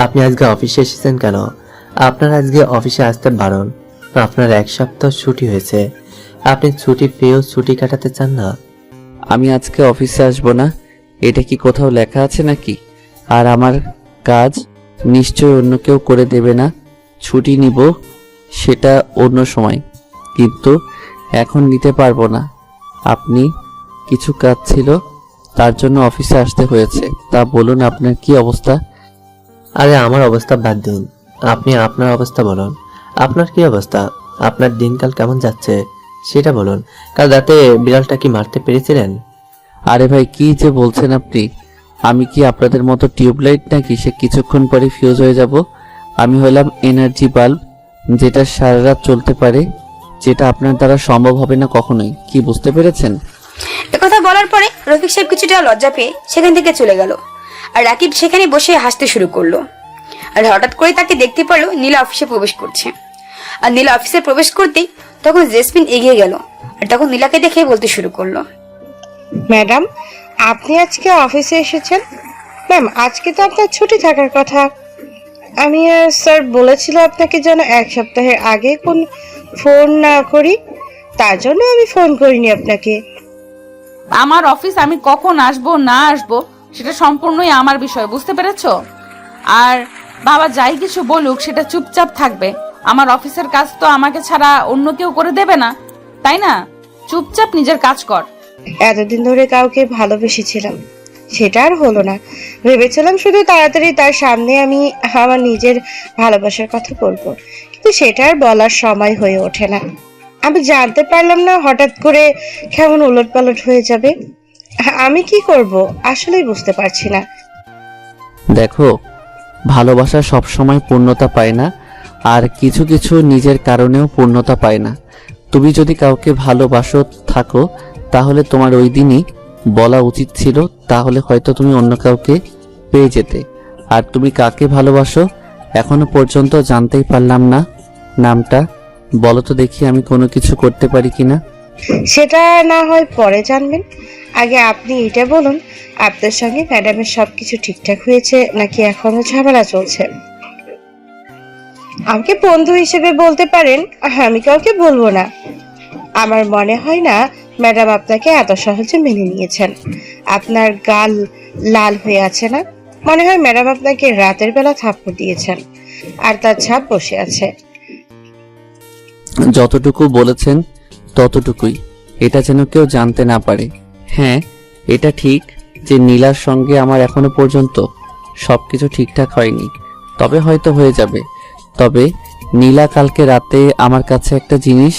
[SPEAKER 6] আপনি আজকে অফিসে এসেছেন কেন? আপনার আজকে অফিসে আসতে বারণ। আপনার 1 সপ্তাহ ছুটি হয়েছে, আপনি ছুটি পেয়েও ছুটি কাটাতে চান না?
[SPEAKER 3] আমি আজকে অফিসে আসবো না, এটা কি কোথাও লেখা আছে নাকি? আর আমার কাজ নিশ্চয় অন্য কেউ করে দেবে না। ছুটি নিব সেটা অন্য সময়, কিন্তু এখন নিতে পারবো না। আপনি কিছু কাজ ছিল তার জন্য অফিসে আসতে হয়েছে। তা বলুন আপনার কি অবস্থা?
[SPEAKER 6] আরে আমার অবস্থা বাদ দিন, আপনি আপনার অবস্থা বলুন। আপনার কি অবস্থা? আপনার দিনকাল কেমন যাচ্ছে সেটা বলুন। কাল রাতে বিড়ালটা কি মারতে পেরেছিলেন?
[SPEAKER 3] আরে ভাই কি যে বলছেন আপনি? আমি কি আপনাদের মতো টিউবলাইট নাকি সে কিছুক্ষণ পরে ফিউজ হয়ে যাব? আমি হলাম এনার্জি বাল্ব, যেটা সারা রাত চলতে পারে, যেটা আপনার দ্বারা সম্ভব হবে না কখনোই। কি বুঝতে পেরেছেন?
[SPEAKER 1] একথা বলার পরে রফিক সাহেব কিছুটা লজ্জা পেয়ে সেখান থেকে চলে গেল। আর রাকিব সেখানে বসে হাসতে শুরু করলো। আর হঠাৎ করে তাকে দেখতে পেল নীলা অফিসে প্রবেশ করছে। আর নীলা অফিসে প্রবেশ করতেই তখন জেসমিন এগিয়ে গেল। আর তখন নীলাকে দেখে বলতে শুরু করলো,
[SPEAKER 8] ম্যাডাম, আপনি আজকে অফিসে এসেছেন? ম্যাম, আজকে তো আপনার ছুটি থাকার কথা। আমি স্যার বলেছিল আপনাকে যেন 1 সপ্তাহের আগে কোন ফোন না করি, তার জন্য আমি ফোন করিনি আপনাকে।
[SPEAKER 4] আমার অফিস আমি কখন আসবো না আসবো সেটা সম্পূর্ণই আমার বিষয়, বুঝতে পেরেছো? আর বাবা যাই কিছু বলুক সেটা চুপচাপ থাকবে। আমার অফিসের কাজ তো আমাকে ছাড়া অন্য কেউ করে দেবে না, তাই না? চুপচাপ নিজের কাজ কর।
[SPEAKER 8] এতদিন ধরে কাউকে ভালোবেসেছিলাম, সেটা আর হলো না। ভেবেছিলাম শুধু তাড়াতাড়ি তার সামনে আমি আমার নিজের ভালোবাসার কথা বলবো, কিন্তু সেটা আর বলার সময় হয়ে ওঠে না। আমি জানতে পারলাম না হঠাৎ করে কেমন উলটপালট হয়ে যাবে। আমি কি করব আসলেই বুঝতে পারছি না।
[SPEAKER 3] দেখো, ভালোবাসা সব সময় পূর্ণতা পায় না, আর কিছু কিছু নিজের কারণেও পূর্ণতা পায় না। তুমি যদি কাউকে ভালোবাসো থাকো, তাহলে তোমার ওই দিনই বলা উচিত ছিল, তাহলে হয়তো তুমি অন্য কাউকে পেয়ে যেতে। আর তুমি কাকে ভালোবাসো এখনো পর্যন্ত জানতেই পারলাম না। নামটা বলো তো দেখি, আমি কোনো কিছু করতে পারি কিনা।
[SPEAKER 8] সেটা না হয় পরে জানবেন, আগে আপনি এটা বলুন, আপনার সঙ্গে ম্যাডামের সবকিছু ঠিকঠাক হয়েছে নাকি এখনো ঝামেলা চলছে? আমাকে বন্ধু হিসেবে বলতে পারেন, আমি কাউকে বলবো না। আমার মনে হয় না ম্যাডাম আপনাকে এত সহজে মেনে নিয়েছেন। আপনার গাল লাল হয়ে আছে না? মনে হয় ম্যাডাম আপনাকে রাতের বেলা থাপ্পড় দিয়েছেন আর তার ছাপ বসে আছে।
[SPEAKER 3] যতটুকু বলেছেন ততটুকুই, এটা যেন কেউ জানতে না পারে। হ্যাঁ, এটা ঠিক যে নীলার সঙ্গে আমার এখনো পর্যন্ত সবকিছু ঠিকঠাক হয়নি, তবে হয়তো হয়ে যাবে। তবে নীলা কালকে রাতে আমার কাছে একটা জিনিস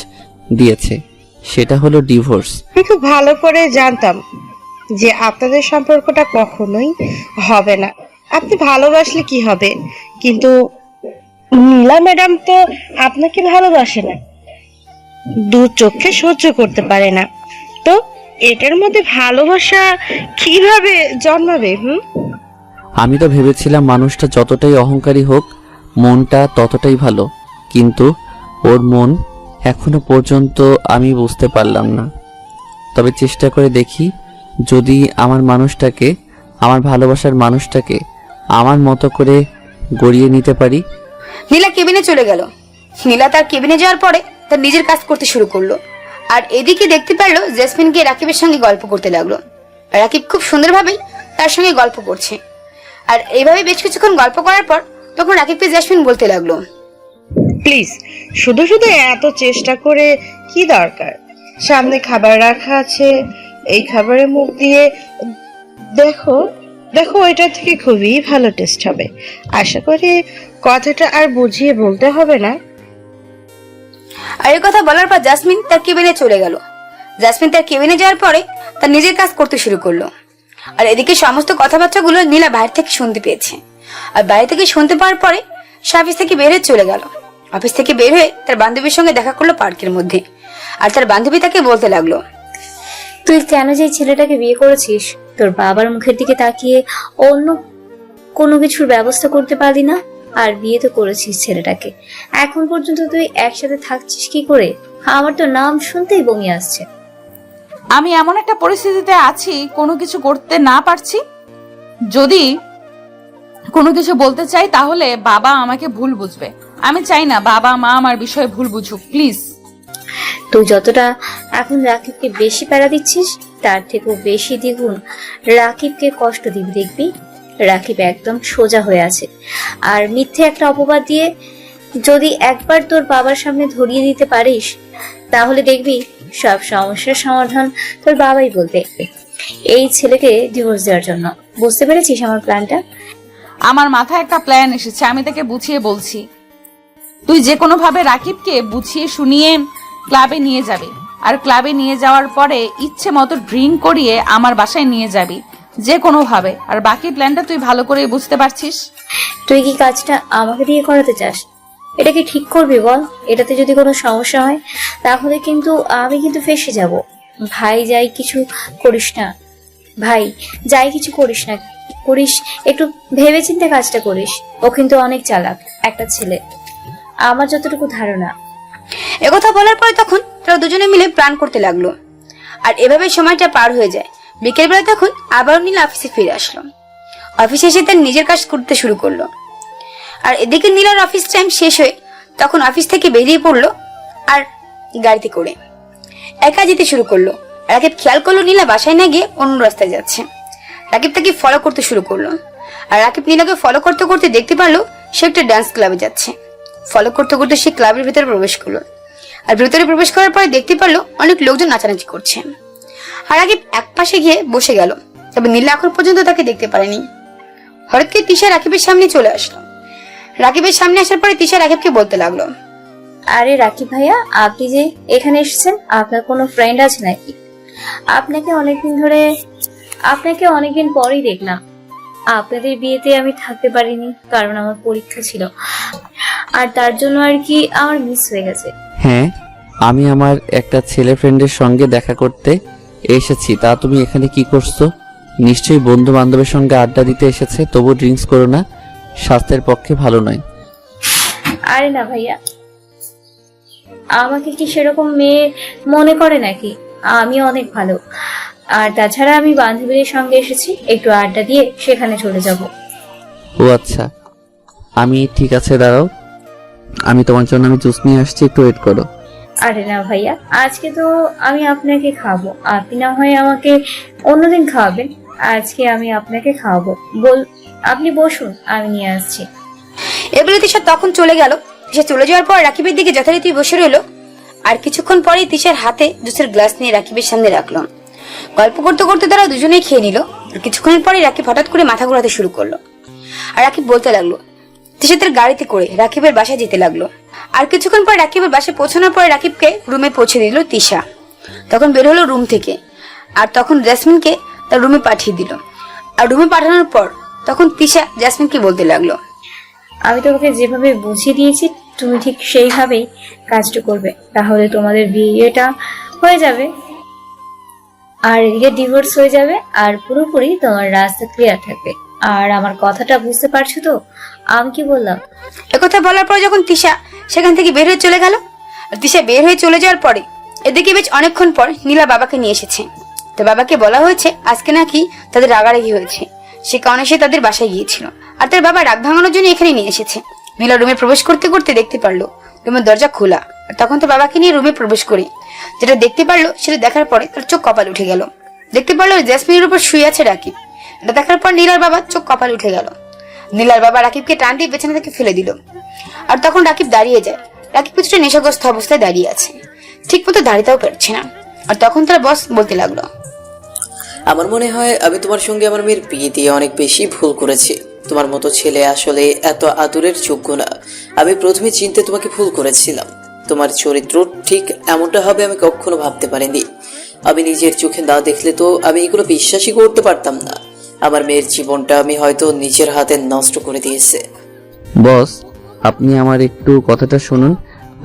[SPEAKER 3] দিয়েছে, সেটা হলো ডিভোর্স।
[SPEAKER 8] আমি খুব ভালো করে জানতাম যে আপনাদের সম্পর্কটা কখনোই হবে না। আপনি ভালোবাসলে কি হবে, কিন্তু নীলা ম্যাডাম তো আপনাকে ভালোবাসে না, দু চোখে সহ্য করতে পারে না। তো এটার মধ্যে ভালোবাসা কিভাবে জন্মাবে?
[SPEAKER 3] আমি তো ভেবেছিলাম মানুষটা যতটাই অহংকারী হোক, মনটা ততটাই ভালো, কিন্তু ওর মন এখনো পর্যন্ত আমি বুঝতে পারলাম না। তবে চেষ্টা করে দেখি, যদি আমার মানুষটাকে, আমার ভালোবাসার মানুষটাকে আমার মতো করে গড়িয়ে নিতে পারি।
[SPEAKER 1] নীলা কেবিনে চলে গেল। নীলা তার কেবিনে যাওয়ার পরে তার নিজের কাজ করতে শুরু করলো। আর এদিকে দেখতে পারলো জেসমিন গিয়ে রাকিবের সঙ্গে গল্প করতে লাগলো। আর রাকিব খুব সুন্দরভাবেই তার সঙ্গে গল্প করছে। আর এইভাবে বেশ কিছুক্ষণ গল্প করার পর তখন রাকিবকে জেসমিন বলতে লাগলো,
[SPEAKER 8] প্লিজ, শুধু শুধু এত চেষ্টা করে কি দরকার? সামনে খাবার রাখা আছে, এই খাবারে মুখ দিয়ে দেখো দেখো, এটা থেকে খুবই ভালো টেস্ট হবে। আশা করি কথাটা আর বুঝিয়ে বলতে হবে না।
[SPEAKER 1] আর এই কথা বলার পর জাসমিন তার কেবিনে চলে গেল। জাসমিন তার কেবিনে যাওয়ার পরে তার নিজের কাজ করতে শুরু করলো। আর এদিকে সমস্ত কথাবার্তাগুলো নীলা বাইরে থেকে শুনতে পেয়েছে। আর বাইরে থেকে শুনতে পাওয়ার পরে সে অফিস থেকে বের হয়ে চলে গেল। অফিস থেকে বের হয়ে তার বান্ধবীর সঙ্গে দেখা করলো পার্কের মধ্যে। আর তার বান্ধবী তাকে বলতে লাগলো,
[SPEAKER 9] তুই কেন যে ছেলেটাকে বিয়ে করেছিস, তোর বাবার মুখের দিকে তাকিয়ে অন্য কোনো কিছুর ব্যবস্থা করতে পারলি না? আর বিয়ে তো করেছিস ছেলেটাকে। এখন পর্যন্ত তুই একসাথে থাকছিস কি করে? আমার তো নাম শুনতেই বমি আসছে।
[SPEAKER 4] আমি এমন একটা পরিস্থিতিতে আছি, কোনো কিছু করতে না পারছি। যদি কোনো কিছু বলতে চাই তাহলে বাবা আমাকে ভুল বুঝবে। আমি চাই না বাবা মা আমার বিষয়ে ভুল বুঝুক, প্লিজ।
[SPEAKER 9] তুই যতটা এখন রাকিবকে বেশি প্যারা দিচ্ছিস, তার থেকেও বেশি দ্বিগুণ রাকিবকে কষ্ট দিবি। দেখবি রাকিব একদম সোজা হয়ে আছে। আর মিথ্যে একটা অপবাদ দিয়ে যদি একবার তোর বাবার সামনে ধরিয়ে দিতে পারিস, তাহলে দেখবি সব সমস্যার সমাধান তোর বাবাই বলবে। এই ছেলেকে ডিভোর্স দেওয়ার জন্য। বুঝতে পেরেছিস আমার প্ল্যানটা?
[SPEAKER 4] আমার মাথায় একটা প্ল্যান এসেছে, আমি তাকে বুঝিয়ে বলছি। তুই যে কোনো ভাবে রাকিবকে বুঝিয়ে শুনিয়ে ক্লাবে নিয়ে যাবি, আর ক্লাবে নিয়ে যাওয়ার পরে ইচ্ছে মতো ড্রিঙ্ক করিয়ে আমার বাসায় নিয়ে যাবি, যে কোনো ভাবে। আর বাকি প্ল্যানটা তুই ভালো করে বুঝতে পারছিস।
[SPEAKER 9] তুই কি কাজটা আমাকে দিয়ে করাতে চাস? এটা কি ঠিক করবি বল? এটাতে যদি কোনো সমস্যা হয় তাহলে কিন্তু আমি কিন্তু ফেঁসে যাব। ভাই যাই কিছু করিস না, ভাই যাই কিছু করিস একটু ভেবেচিন্তে কাজটা করিস। ও কিন্তু অনেক চালাক একটা ছেলে, আমার যতটুকু ধারণা।
[SPEAKER 1] একথা বলার পরে তখন তারা দুজনে মিলে প্ল্যান করতে লাগলো। আর এভাবে সময়টা পার হয়ে যায়। বিকেলবেলা তখন আবারও নীলা অফিসে ফিরে আসলো। অফিসে এসে তার নিজের কাজ করতে শুরু করলো। আর এদিকে নীলার অফিস টাইম শেষ হয়ে তখন অফিস থেকে বেরিয়ে পড়লো আর গাড়িতে করে একা যেতে শুরু করলো। রাকিব খেয়াল করলো নীলা বাসায় না গিয়ে অন্য রাস্তায় যাচ্ছে। রাকিব তাকে ফলো করতে শুরু করলো। আর রাকিব নীলাকে ফলো করতে করতে দেখতে পারলো সে একটা ডান্স ক্লাবে যাচ্ছে। ফলো করতে করতে সে ক্লাবের ভিতরে প্রবেশ করলো। আর ভিতরে প্রবেশ করার পরে দেখতে পারলো অনেক লোকজন নাচানাচি করছে। আর রাকিব এক পাশে গিয়ে বসে গেল। তবে নীলা এখন পর্যন্ত তাকে দেখতে পারেনি। হঠাৎ করে তিশা রাকিবের সামনে চলে আসলো। রাকিবের সামনে আসার পরে তিশা রাকিবকে বলতে লাগলো,
[SPEAKER 9] আরে রাকিব ভাইয়া, আপনি যে এখানে এসেছেন, আপনার কোনো ফ্রেন্ড আছে নাকি? আপনাকে অনেকদিন পরেই দেখলাম। আপনাদের বিয়েতে আমি থাকতে পারিনি কারণ আমার পরীক্ষা ছিল, আর তার জন্য আর কি আমার মিস হয়ে গেছে।
[SPEAKER 3] হ্যাঁ, আমি আমার একটা ছেলে ফ্রেন্ডের সঙ্গে দেখা করতে এসেছি। তা তুমি এখানে কি করছো? নিশ্চয়ই বন্ধু বান্ধবের সঙ্গে আড্ডা দিতে এসেছে। তবু ড্রিঙ্কস করো না, স্বাস্থ্যের পক্ষে ভালো নয়।
[SPEAKER 9] আরে না ভাইয়া, আমাকে কি সেরকম মেয়ে মনে করে নাকি? আমি অনেক ভালো। আর তাছাড়া আমি বান্ধবীদের সঙ্গে এসেছি, একটু আড্ডা দিয়ে সেখানে চলে যাব।
[SPEAKER 3] ও আচ্ছা, আমি ঠিক আছে, দাঁড়াও, আমি তোমার জন্য জুস নিয়ে আসছি, একটু ওয়েট করো।
[SPEAKER 9] আরে না ভাইয়া, আজকে তো আমি আপনাকে খাওয়াবো, আপনি না হয় আমাকে অন্যদিন খাওয়াবেন। আজকে আমি আপনাকে খাওয়াবো। আপনি বসুন, আমি নিয়ে আসছি।
[SPEAKER 1] এগুলো তিশা তখন চলে গেল। তিশা চলে যাওয়ার পর রাকিবের দিকে যথারীতি বসে রইলো। আর কিছুক্ষণ পরেই তিশার হাতে জুসের গ্লাস নিয়ে রাকিবের সামনে রাখলো। গল্প করতে করতে তারা দুজনেই খেয়ে নিল। আর কিছুক্ষণের পরে রাকিব হঠাৎ করে মাথা ঘোরাতে শুরু করলো। আর রাকিব বলতে লাগলো, তিশা তার গাড়িতে করে রাকিবের বাসায় যেতে লাগলো। আর কিছুক্ষণ পর রাকিবের বাসায় পৌঁছানোর পর রাকিবকে রুমে পৌঁছে দিল তিশা। তখন বের হলো রুম থেকে। আর তখন জেসমিনকে তার রুমে পাঠিয়ে দিল। আর রুমে পাঠানোর পর তখন তিশা জেসমিনকে বলতে লাগলো,
[SPEAKER 9] আমি তোমাকে যেভাবে বুঝিয়ে দিয়েছি তুমি ঠিক সেইভাবেই কাজটা করবে, তাহলে তোমাদের বিয়েটা হয়ে যাবে আর এদিকে ডিভোর্স হয়ে যাবে, আর পুরোপুরি তোমার রাস্তা ক্লিয়ার থাকবে। আর আমার কথাটা বুঝতে পারছো তো আমি কি বললাম?
[SPEAKER 1] একথা বলার পর যখন তিশা সেখান থেকে বের হয়ে চলে গেল। আর তিশা বের হয়ে চলে যাওয়ার পরে এদিকে বেশ অনেকক্ষণ পর নীলা বাবাকে নিয়ে এসেছে। তো বাবাকে বলা হয়েছে আজকে নাকি তাদের রাগারাগি হয়েছে, সে কারণে সে তাদের বাসায় গিয়েছিল। আর তার বাবা রাগ ভাঙানোর জন্য এখানে নিয়ে এসেছে। নীলা রুমে প্রবেশ করতে করতে দেখতে পারলো রুমের দরজা খোলা। আর তখন তো বাবাকে নিয়ে রুমে প্রবেশ করে যেটা দেখতে পারলো সেটা দেখার পরে তার চোখ কপাল উঠে গেল। দেখতে পারলো জেসমিনের উপর শুয়ে আছে রাকিব। এটা দেখার পর নীলার বাবা চোখ কপাল উঠে গেল। নীলার বাবা রাকিবকে টান দিয়ে পেছনে থেকে ফেলে দিল। আর তখন রাকিব দাঁড়িয়ে যায়। রাকিব কিছুটা নেশাগ্রস্ত অবস্থায় দাঁড়িয়ে আছে, ঠিক মতো দাঁড়িয়েও পারছে না। আর তখন তার বস বলতে লাগলো,
[SPEAKER 2] আমার মনে হয় আমি তোমার সঙ্গে আমার মেয়ের বিয়ে দিয়ে অনেক বেশি ভুল করেছি। তোমার মতো ছেলে আসলে এত আদরের যোগ্য না। আমি প্রথমে চিনতে তোমাকে ভুল করেছিলাম। তোমার চরিত্র ঠিক এমনটা হবে আমি কখনো ভাবতে পারিনি। আমি নিজের চোখে না দেখলে তো আমি এগুলো বিশ্বাসই করতে পারতাম না। আমার মেয়ের জীবনটা আমি হয়তো নিজের হাতে নষ্ট করে দিয়েছে।
[SPEAKER 3] বস, আপনি আমার একটু কথাটা শুনুন।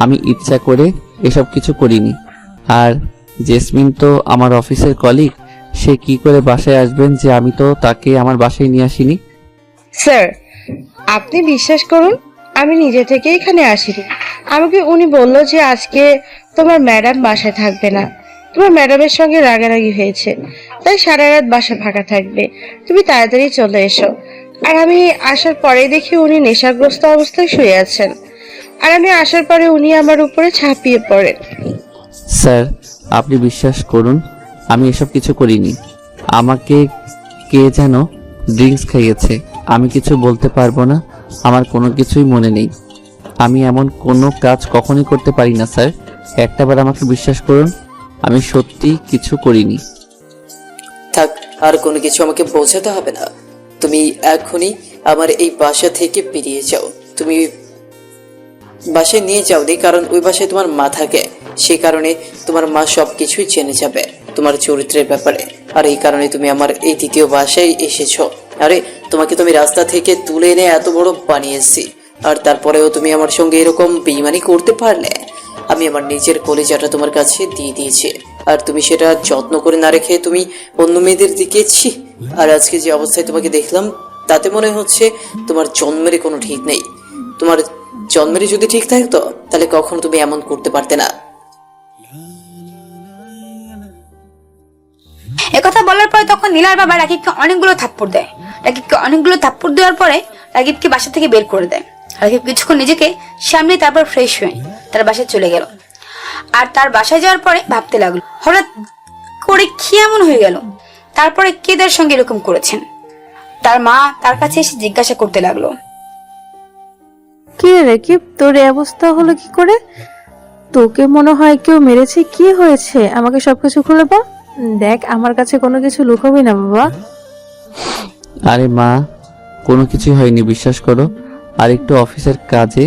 [SPEAKER 3] আমি ইচ্ছা করে এসব কিছু করিনি। আর জেসমিন তো আমার অফিসের কলিগ, সে কি করে বাসায় আসবেন যে আমি তো তাকে আমার বাসায় নিয়ে আসিনি।
[SPEAKER 8] স্যার, আপনি বিশ্বাস করুন, আমি নিজে থেকে এখানে আসিনি। আমাকে উনি বললো যে আজকে তোমার ম্যাডাম বাসায় থাকবে না, তোমার ম্যাডামের সঙ্গে রাগারাগি হয়েছে, তাই সারা রাত বাসা ফাঁকা থাকবে, তুমি তাড়াতাড়ি চলে এসো। আর আমি আসার পরে দেখি উনি নেশাগ্রস্ত অবস্থায় শুয়ে আছেন, আর আমি আসার পরে উনি আমার উপরে ঝাঁপিয়ে পড়েন।
[SPEAKER 3] স্যার আপনি বিশ্বাস করুন আমি এসব কিছু করিনি। আমাকে কে যেন ড্রিঙ্কস খাইয়েছে। আমি কিছু বলতে পারবো না, আমার কোনো কিছুই মনে নেই। আমি এমন কোনো কাজ কখনোই করতে পারি না স্যার, একটাবার আমাকে বিশ্বাস করুন, আমি সত্যি কিছু করিনি।
[SPEAKER 2] থাক, আর কোনো কিছু আমাকে বোঝাতে হবে না। তুমি এখনই আমার এই বাসা থেকে বেরিয়ে যাও। তুমি বাসায় নিয়ে যাওনি কারণ ওই বাসায় তোমার মা থাকে, সেই কারণে তোমার মা সব কিছুই জেনে যাবে তোমার চরিত্রের ব্যাপারে। আর এই কারণে তুমি আমার এই দ্বিতীয় বাসায় এসেছো। আরে তোমাকে তুমি রাস্তা থেকে তুলে এনে এত বড় বানিয়েছি, আর তারপরেও তুমি আমার সঙ্গে এরকম বেইমানি করতে পারলে? আমি আমার নিজের কলিজাটা তোমার কাছে দিয়ে দিয়েছি, আর তুমি সেটা যত্ন করে না রেখে তুমি অন্য মেয়েদের দিকে ছি। আর আজকে যে অবস্থায় তোমাকে দেখলাম তাতে মনে হচ্ছে তোমার জন্মেরই কোনো ঠিক নেই। তোমার জন্মেরই যদি ঠিক থাকতো তাহলে কখনো তুমি এমন করতে পারতে না।
[SPEAKER 1] একথা বলার পরে তখন নীলার বাবা রাকিবকে অনেকগুলো থাপ্পড় দেয়। রাকিবকে অনেকগুলো থাপ্পড় দেওয়ার পরে রাকিবকে বাসা থেকে বের করে দেয়। রাকিব কিছুক্ষণ নিজেকে সামনে তারপর ফ্রেশ হয়ে তার বাসায় চলে গেল। আর তার বাসায় যাওয়ার পরে ভাবতে লাগলো হঠাৎ করে কি এমন হয়ে গেল, তারপরে কে তার সঙ্গে এরকম করেছেন। তার মা তার কাছে এসে জিজ্ঞাসা করতে লাগলো,
[SPEAKER 7] কি রে রাকিব, তোর এই অবস্থা হলো কি করে? তোকে মনে হয় কেউ মেরেছে? কি হয়েছে আমাকে সবকিছু খুলে বল। দেখ, আমার কাছে কোনো কিছু লুকাবি না বাবা।
[SPEAKER 3] আরে মা, কোনো কিছুই হয়নি, বিশ্বাস করো। আর একটু অফিসের কাজে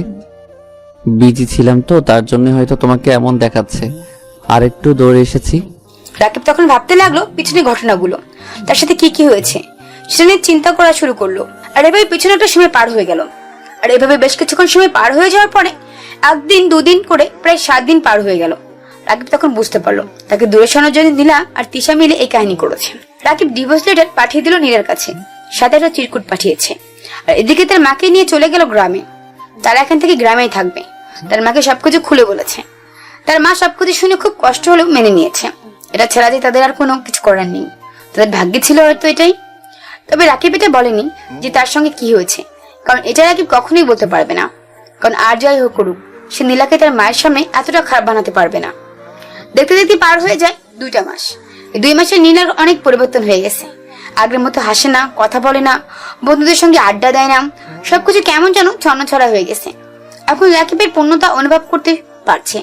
[SPEAKER 3] বিজি ছিলাম তো, তার জন্য হয়তো তোমাকে এমন দেখাচ্ছে। আর একটু দৌড়ে এসেছি।
[SPEAKER 1] রাকিব তখন ভাবতে লাগলো পিছনে ঘটনাগুলো, তার সাথে কি কি হয়েছে সেটা নিয়ে চিন্তা করা শুরু করলো। আর এভাবে পিছনে একটা সময় পার হয়ে গেল। আর এভাবে বেশ কিছুক্ষণ সময় পার হয়ে যাওয়ার পরে একদিন দুদিন করে প্রায় 7 দিন পার হয়ে গেল। রাকিব তখন বুঝতে পারলো তাকে দূরে সরানোর জন্য নীলা আর তিশা মিলে এই কাহিনী করেছে। রাকিব ডিভোর্স লেটার পাঠিয়ে দিল নীলার কাছে, সাথে একটা চিরকুট পাঠিয়েছে। আর এদিকে তার মাকে নিয়ে চলে গেল গ্রামে। তারা এখান থেকে গ্রামেই থাকবে। তার মাকে সবকিছু খুলে বলেছে। তার মা সবকিছু শুনে খুব কষ্ট হলেও মেনে নিয়েছে। এটা ছাড়া যে তাদের আর কোনো কিছু করার নেই, তাদের ভাগ্যে ছিল হয়তো এটাই। তবে রাকিব এটা বলেনি যে তার সঙ্গে কি হয়েছে, কারণ এটা রাকিব কখনোই বলতে পারবে না। কারণ আর যাই হোক করুক, সে নীলাকে তার মায়ের সামনে এতটা খারাপ বানাতে পারবে না। দেখতে দেখতে পার হয়ে যায় 2টা মাস। এই 2 মাসে নীলার অনেক পরিবর্তন হয়ে গেছে। আগের মতো হাসে না, কথা বলে না, বন্ধুদের সঙ্গে আড্ডা দেয় না, সবকিছু কেমন যেন ছন্নছড়া হয়ে গেছে। এখন রাকিবের পূর্ণতা অনুভব করতে পারছে।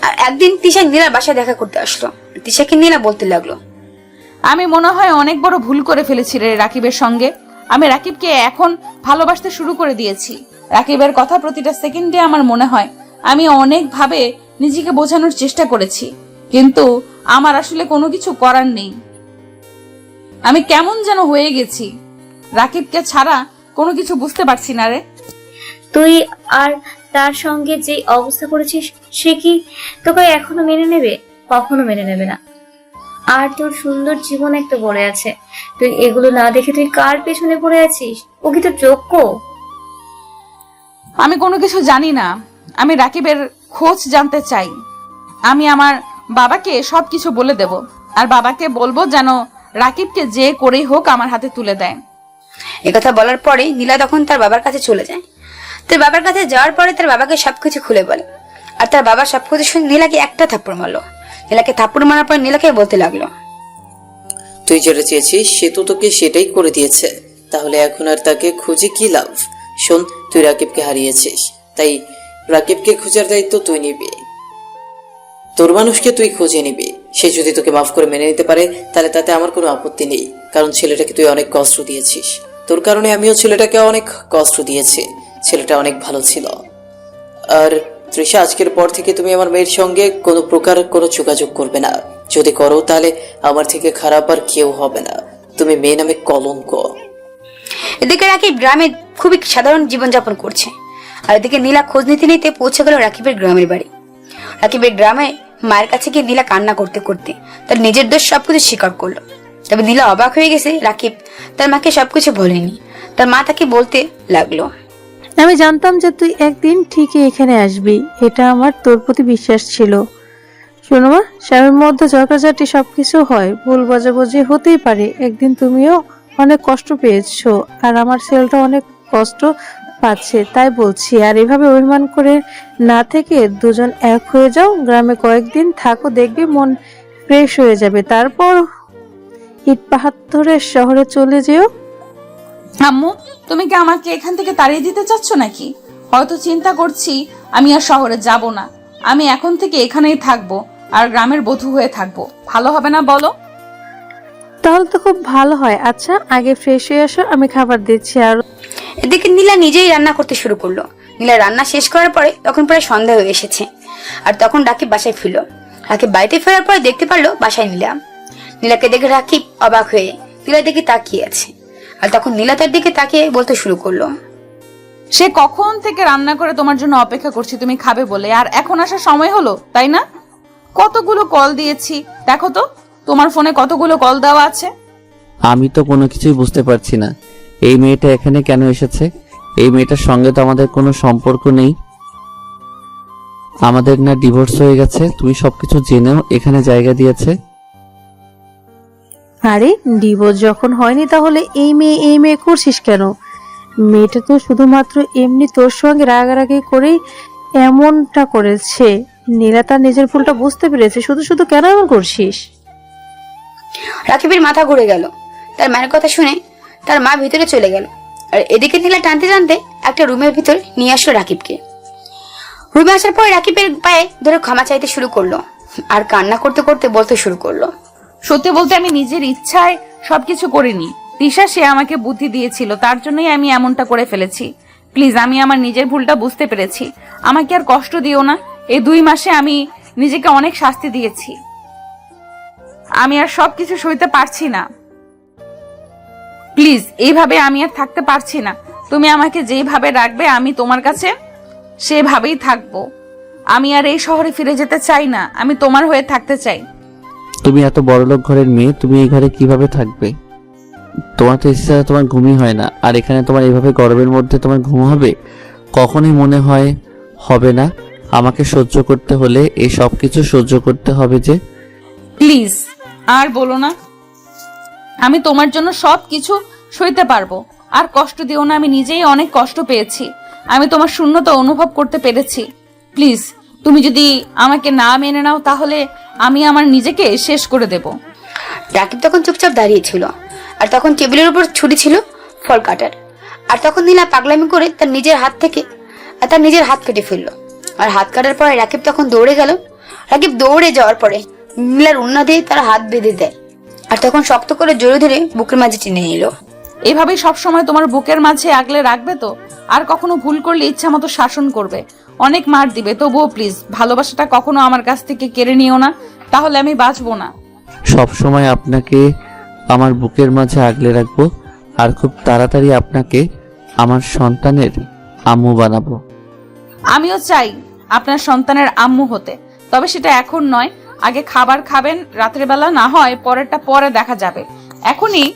[SPEAKER 1] আর একদিন তিশা নীলার বাসায় দেখা করতে আসলো। তিশাকে নীলা বলতে লাগলো,
[SPEAKER 4] আমি মনে হয় অনেক বড় ভুল করে ফেলেছি রে রাকিবের সঙ্গে। আমি রাকিবকে এখন ভালোবাসতে শুরু করে দিয়েছি। রাকিবের কথা প্রতিটা সেকেন্ডে আমার মনে হয়। আমি অনেকভাবে নিজেকে বোঝানোর চেষ্টা করেছি, কিন্তু আমার আসলে কোনো কিছু করার নেই। আমি কেমন যেন হয়ে গেছি। রাকিবকে ছাড়া কোনো কিছু বুঝতে পারছি না রে।
[SPEAKER 9] তুই আর তার সঙ্গে যে অবস্থা করেছিস, সে কি তোকে এখনো মেনে নেবে? কখনো মেনে নেবে না। আর তোর সুন্দর জীবন একটা পড়ে আছে, তুই এগুলো না দেখে তুই কার পেছনে পড়ে আছিস? ও কি তোর যোগ্য?
[SPEAKER 4] আমি কোনো কিছু জানি না। আমি রাকিবের খোঁজ জানতে চাই। আমি আমার বাবাকে সবকিছু বলে দেব, আর বাবাকে বলবো যেন রাকিবকে যে করেই হোক আমার হাতে তুলে দেয়।
[SPEAKER 1] একথা বলার পরে নীলা তখন তার বাবার কাছে চলে যায়। তার বাবার কাছে যাওয়ার পরে তার বাবাকে সবকিছু খুলে বলে। আর তার বাবা সবকিছু শুনে নীলাকে একটা থাপ্পড় মারলো। নীলাকে থাপ্পড় মারার পর নীলাকে বলতে লাগলো,
[SPEAKER 2] তুই যেটা চেয়েছিস সে তো তোকে সেটাই করে দিয়েছে, তাহলে এখন আর তাকে খুঁজে কি লাভ? শোন, তুই রাকিবকে হারিয়েছিস, তাই রাকিবকে খোঁজার দায়িত্ব তুই নিবি। তোর মানুষকে তুই খুঁজে নিবি। সে যদি তোকে মাফ করে মেনে নিতে পারে তাহলে তাতে আমার কোনো আপত্তি নেই, কারণ ছেলেটাকে তুই অনেক কষ্ট দিয়েছিস। তোর কারণে আমিও ছেলেটাকে অনেক কষ্ট দিয়েছি। ছেলেটা অনেক ভালো ছিল। আর তৃষা, আজকের পর থেকে তুমি আমার মেয়ের সঙ্গে কোনো প্রকার কোনো যোগাযোগ করবে না। যদি করো তাহলে আমার থেকে খারাপ আর কেউ হবে না। তুমি মেয়ে নামে কলঙ্ক।
[SPEAKER 1] এদিকে রাকিব গ্রামে খুবই সাধারণ জীবনযাপন করছে। আর এদিকে নীলা খোঁজ নিতে নিতে পৌঁছে গেল রাকিবের গ্রামের বাড়ি। রাকিবের গ্রামে মায়ের কাছে গিয়ে নীলা কান্না করতে করতে তার নিজের দোষ সবকিছু স্বীকার করলো। তবে নীলা অবাক হয়ে গেছে রাকিব তার মাকে সবকিছু বলেনি। তার মা তাকে বলতে লাগলো,
[SPEAKER 7] আমি জানতাম যে তুই একদিন ঠিকই এখানে আসবি, এটা আমার তোর প্রতি বিশ্বাস ছিল। শোনো মা, স্বামীর মধ্যে ঝগড়াঝাটি সবকিছু হয়, ভুল বোঝাবুঝি হতেই পারে। একদিন তুমিও অনেক কষ্ট পেয়েছো, আর আমার ছেলেটা অনেক কষ্ট পাচ্ছে, তাই বলছি। আর এভাবে অভিমান করে না থেকে দুজন এক হয়ে যাও, গ্রামে কয়েকদিন থাকো, দেখবি মন ফ্রেশ হয়ে যাবে। তারপর ইট পাহাড় ধরে শহরে চলে যেও।
[SPEAKER 4] আম্মু, তুমি কি আমাকে এখান থেকে তাড়িয়ে দিতে চাচ্ছ নাকি? হয়তো চিন্তা করছি আমি আর শহরে যাব না, আমি এখন থেকে এখানেই থাকবো আর গ্রামের বধূ হয়ে থাকবো। ভালো হবে না বলো?
[SPEAKER 7] তাহলে তো খুব ভালো হয়। আচ্ছা, আগে ফ্রেশ হয়ে আসো, আমি খাবার দিচ্ছি। আর
[SPEAKER 1] এদিকে নীলা নিজেই রান্না করতে শুরু করলো। নীলা রান্না শেষ করার পরে তখন প্রায় সন্ধ্যা হয়ে এসেছে, আর তখন রাকিব বাসায় ফিরল। রাকিব বাড়িতে ফেরার পরে দেখতে পারলো বাসায় নীলা। নীলাকে দেখে রাকিব অবাক হয়ে নীলার দিকে তাকিয়ে আছে, আর তখন নীলা তার দিকে তাকিয়ে বলতে শুরু করলো,
[SPEAKER 4] সে কখন থেকে রান্না করে তোমার জন্য অপেক্ষা করছি তুমি খাবে বলে, আর এখন আসার সময় হলো, তাই না? কতগুলো কল দিয়েছি, দেখো তো তোমার ফোনে কতগুলো কল দেওয়া আছে।
[SPEAKER 3] আমি তো কোনো কিছুই বুঝতে পারছি না, এই মেয়েটা এখানে কেন এসেছে? এই মেয়েটার সঙ্গে তো আমাদের কোনো সম্পর্ক নেই, আমাদের না ডিভোর্স হয়ে গেছে? তুমি সবকিছু জেনেও এখানে জায়গা দিয়েছে।
[SPEAKER 7] আরে ডিভোর্স যখন হয়নি তাহলে এই মেয়ে করছিস কেন? মেয়েটা তো শুধুমাত্র এমনি তোর সঙ্গে রাগারাগি করেই এমনটা করেছে। নীলা তার নিজের ভুলটা বুঝতে পেরেছে, শুধু শুধু কেন এমন করছিস?
[SPEAKER 1] রাকিবের মাথা ঘুরে গেল। তার মায়ের কথা শুনে তার মা ভিতরে চলে গেল, আর এদিকে নীলা টানতে টানতে একটা রুমের ভিতর নিয়ে আসলো রাকিবকে। রুমে আসার পর রাকিবের পায়ে ধরে ক্ষমা চাইতে শুরু করলো, আর কান্না করতে করতে বলতে শুরু করলো,
[SPEAKER 4] সত্যি বলতে আমি নিজের ইচ্ছায় সবকিছু করিনি। তিশা সে আমাকে বুদ্ধি দিয়েছিল, তার জন্যই আমি এমনটা করে ফেলেছি। প্লিজ, আমি আমার নিজের ভুলটা বুঝতে পেরেছি, আমাকে আর কষ্ট দিও না। এই 2 মাসে আমি নিজেকে অনেক শাস্তি দিয়েছি, আমি আর সবকিছু সইতে পারছি না। প্লিজ, এইভাবে আমি আর থাকতে পারছি না। তুমি আমাকে যেইভাবে রাখবে আমি তোমার কাছে সেভাবেই থাকবো। আমি আর এই শহরে ফিরে যেতে চাই না, আমি তোমার হয়ে থাকতে চাই।
[SPEAKER 3] তুমি এত বড়লোক ঘরের মেয়ে, তুমি এই ঘরে কিভাবে থাকবে? তোমার তো ইচ্ছা তোমার ঘুমই হয় না, আর এখানে তোমার এইভাবে গরমের মধ্যে তোমার ঘুম হবে? কখনোই মনে হয় হবে না। আমাকে সহ্য করতে হলে এই সব কিছু সহ্য করতে হবে যে।
[SPEAKER 4] প্লিজ আর বলো না, আমি তোমার জন্য সবকিছু সইতে পারবো। আর কষ্ট দিও না, আমি নিজেই অনেক কষ্ট পেয়েছি, আমি তোমার শূন্যতা অনুভব করতে পেরেছি। প্লিজ, তুমি যদি আমাকে না মেনে নাও তাহলে আমি আমার নিজেকে শেষ করে দেব।
[SPEAKER 1] রাকিব তখন চুপচাপ দাঁড়িয়ে ছিল, আর তখন টেবিলের উপর ছুরি ছিল ফল কাটার। আর তখন নীলা পাগলামি করে তার নিজের হাত কেটে ফেললো। আর হাত কাটার পরে রাকিব তখন দৌড়ে গেল। রাকিব দৌড়ে যাওয়ার পরে নীলার উন্না দিয়ে তার হাত বেঁধে দেয়, আর তখন শক্ত করে জোরে ধরে বুকের মাঝে টেনে নিল।
[SPEAKER 4] এভাবেই সবসময় তোমার বুকের মাঝে আগলে রাখবে তো? আর কখনো ভুল করলে ইচ্ছা মতো শাসন করবে, অনেক মার দিবে, তবুও প্লিজ ভালোবাসাটা কখনো আমার কাছ থেকে কেড়ে নিও না, তাহলে আমি বাঁচবো না।
[SPEAKER 3] সব সময় আপনাকে আমার বুকের মাঝে আগলে রাখবো, আর খুব তাড়াতাড়ি আপনাকে আমার সন্তানের আম্মু বানাবো।
[SPEAKER 4] আমিও চাই আপনার সন্তানের আম্মু হতে, তবে সেটা এখন নয়। আগে খাবার খাবেন রাতের বেলা, না হয় পরেরটা পরে দেখা যাবে, এখনই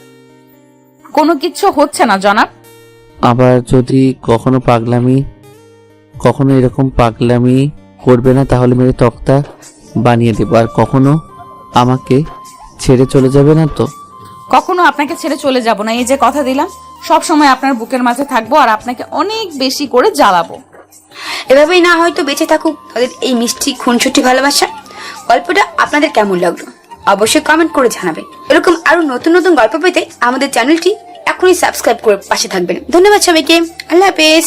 [SPEAKER 4] কোনো কিছু হচ্ছে না জনাব।
[SPEAKER 3] আবার যদি কখনো এরকম পাগলামি করবে না, তাহলে মেরে তক্তা বানিয়ে দেবো। আর কখনো আমাকে ছেড়ে চলে যাবে না তো?
[SPEAKER 4] কখনো আপনাকে ছেড়ে চলে যাব না, এই যে কথা দিলাম। সব সময় আপনার বুকের মাঝে থাকবো, আর আপনাকে অনেক বেশি করে জ্বালাবো।
[SPEAKER 1] এভাবেই না হয়তো বেঁচে থাকুক তাদের এই মিষ্টি খুনসুটি ভালোবাসা। গল্পটা আপনাদের কেমন লাগলো অবশ্যই কমেন্ট করে জানাবেন। এরকম আরো নতুন নতুন গল্প পেতে আমাদের চ্যানেলটি এখনই সাবস্ক্রাইব করে পাশে থাকবেন। ধন্যবাদ সবাইকে, আল্লাহ হাফেজ।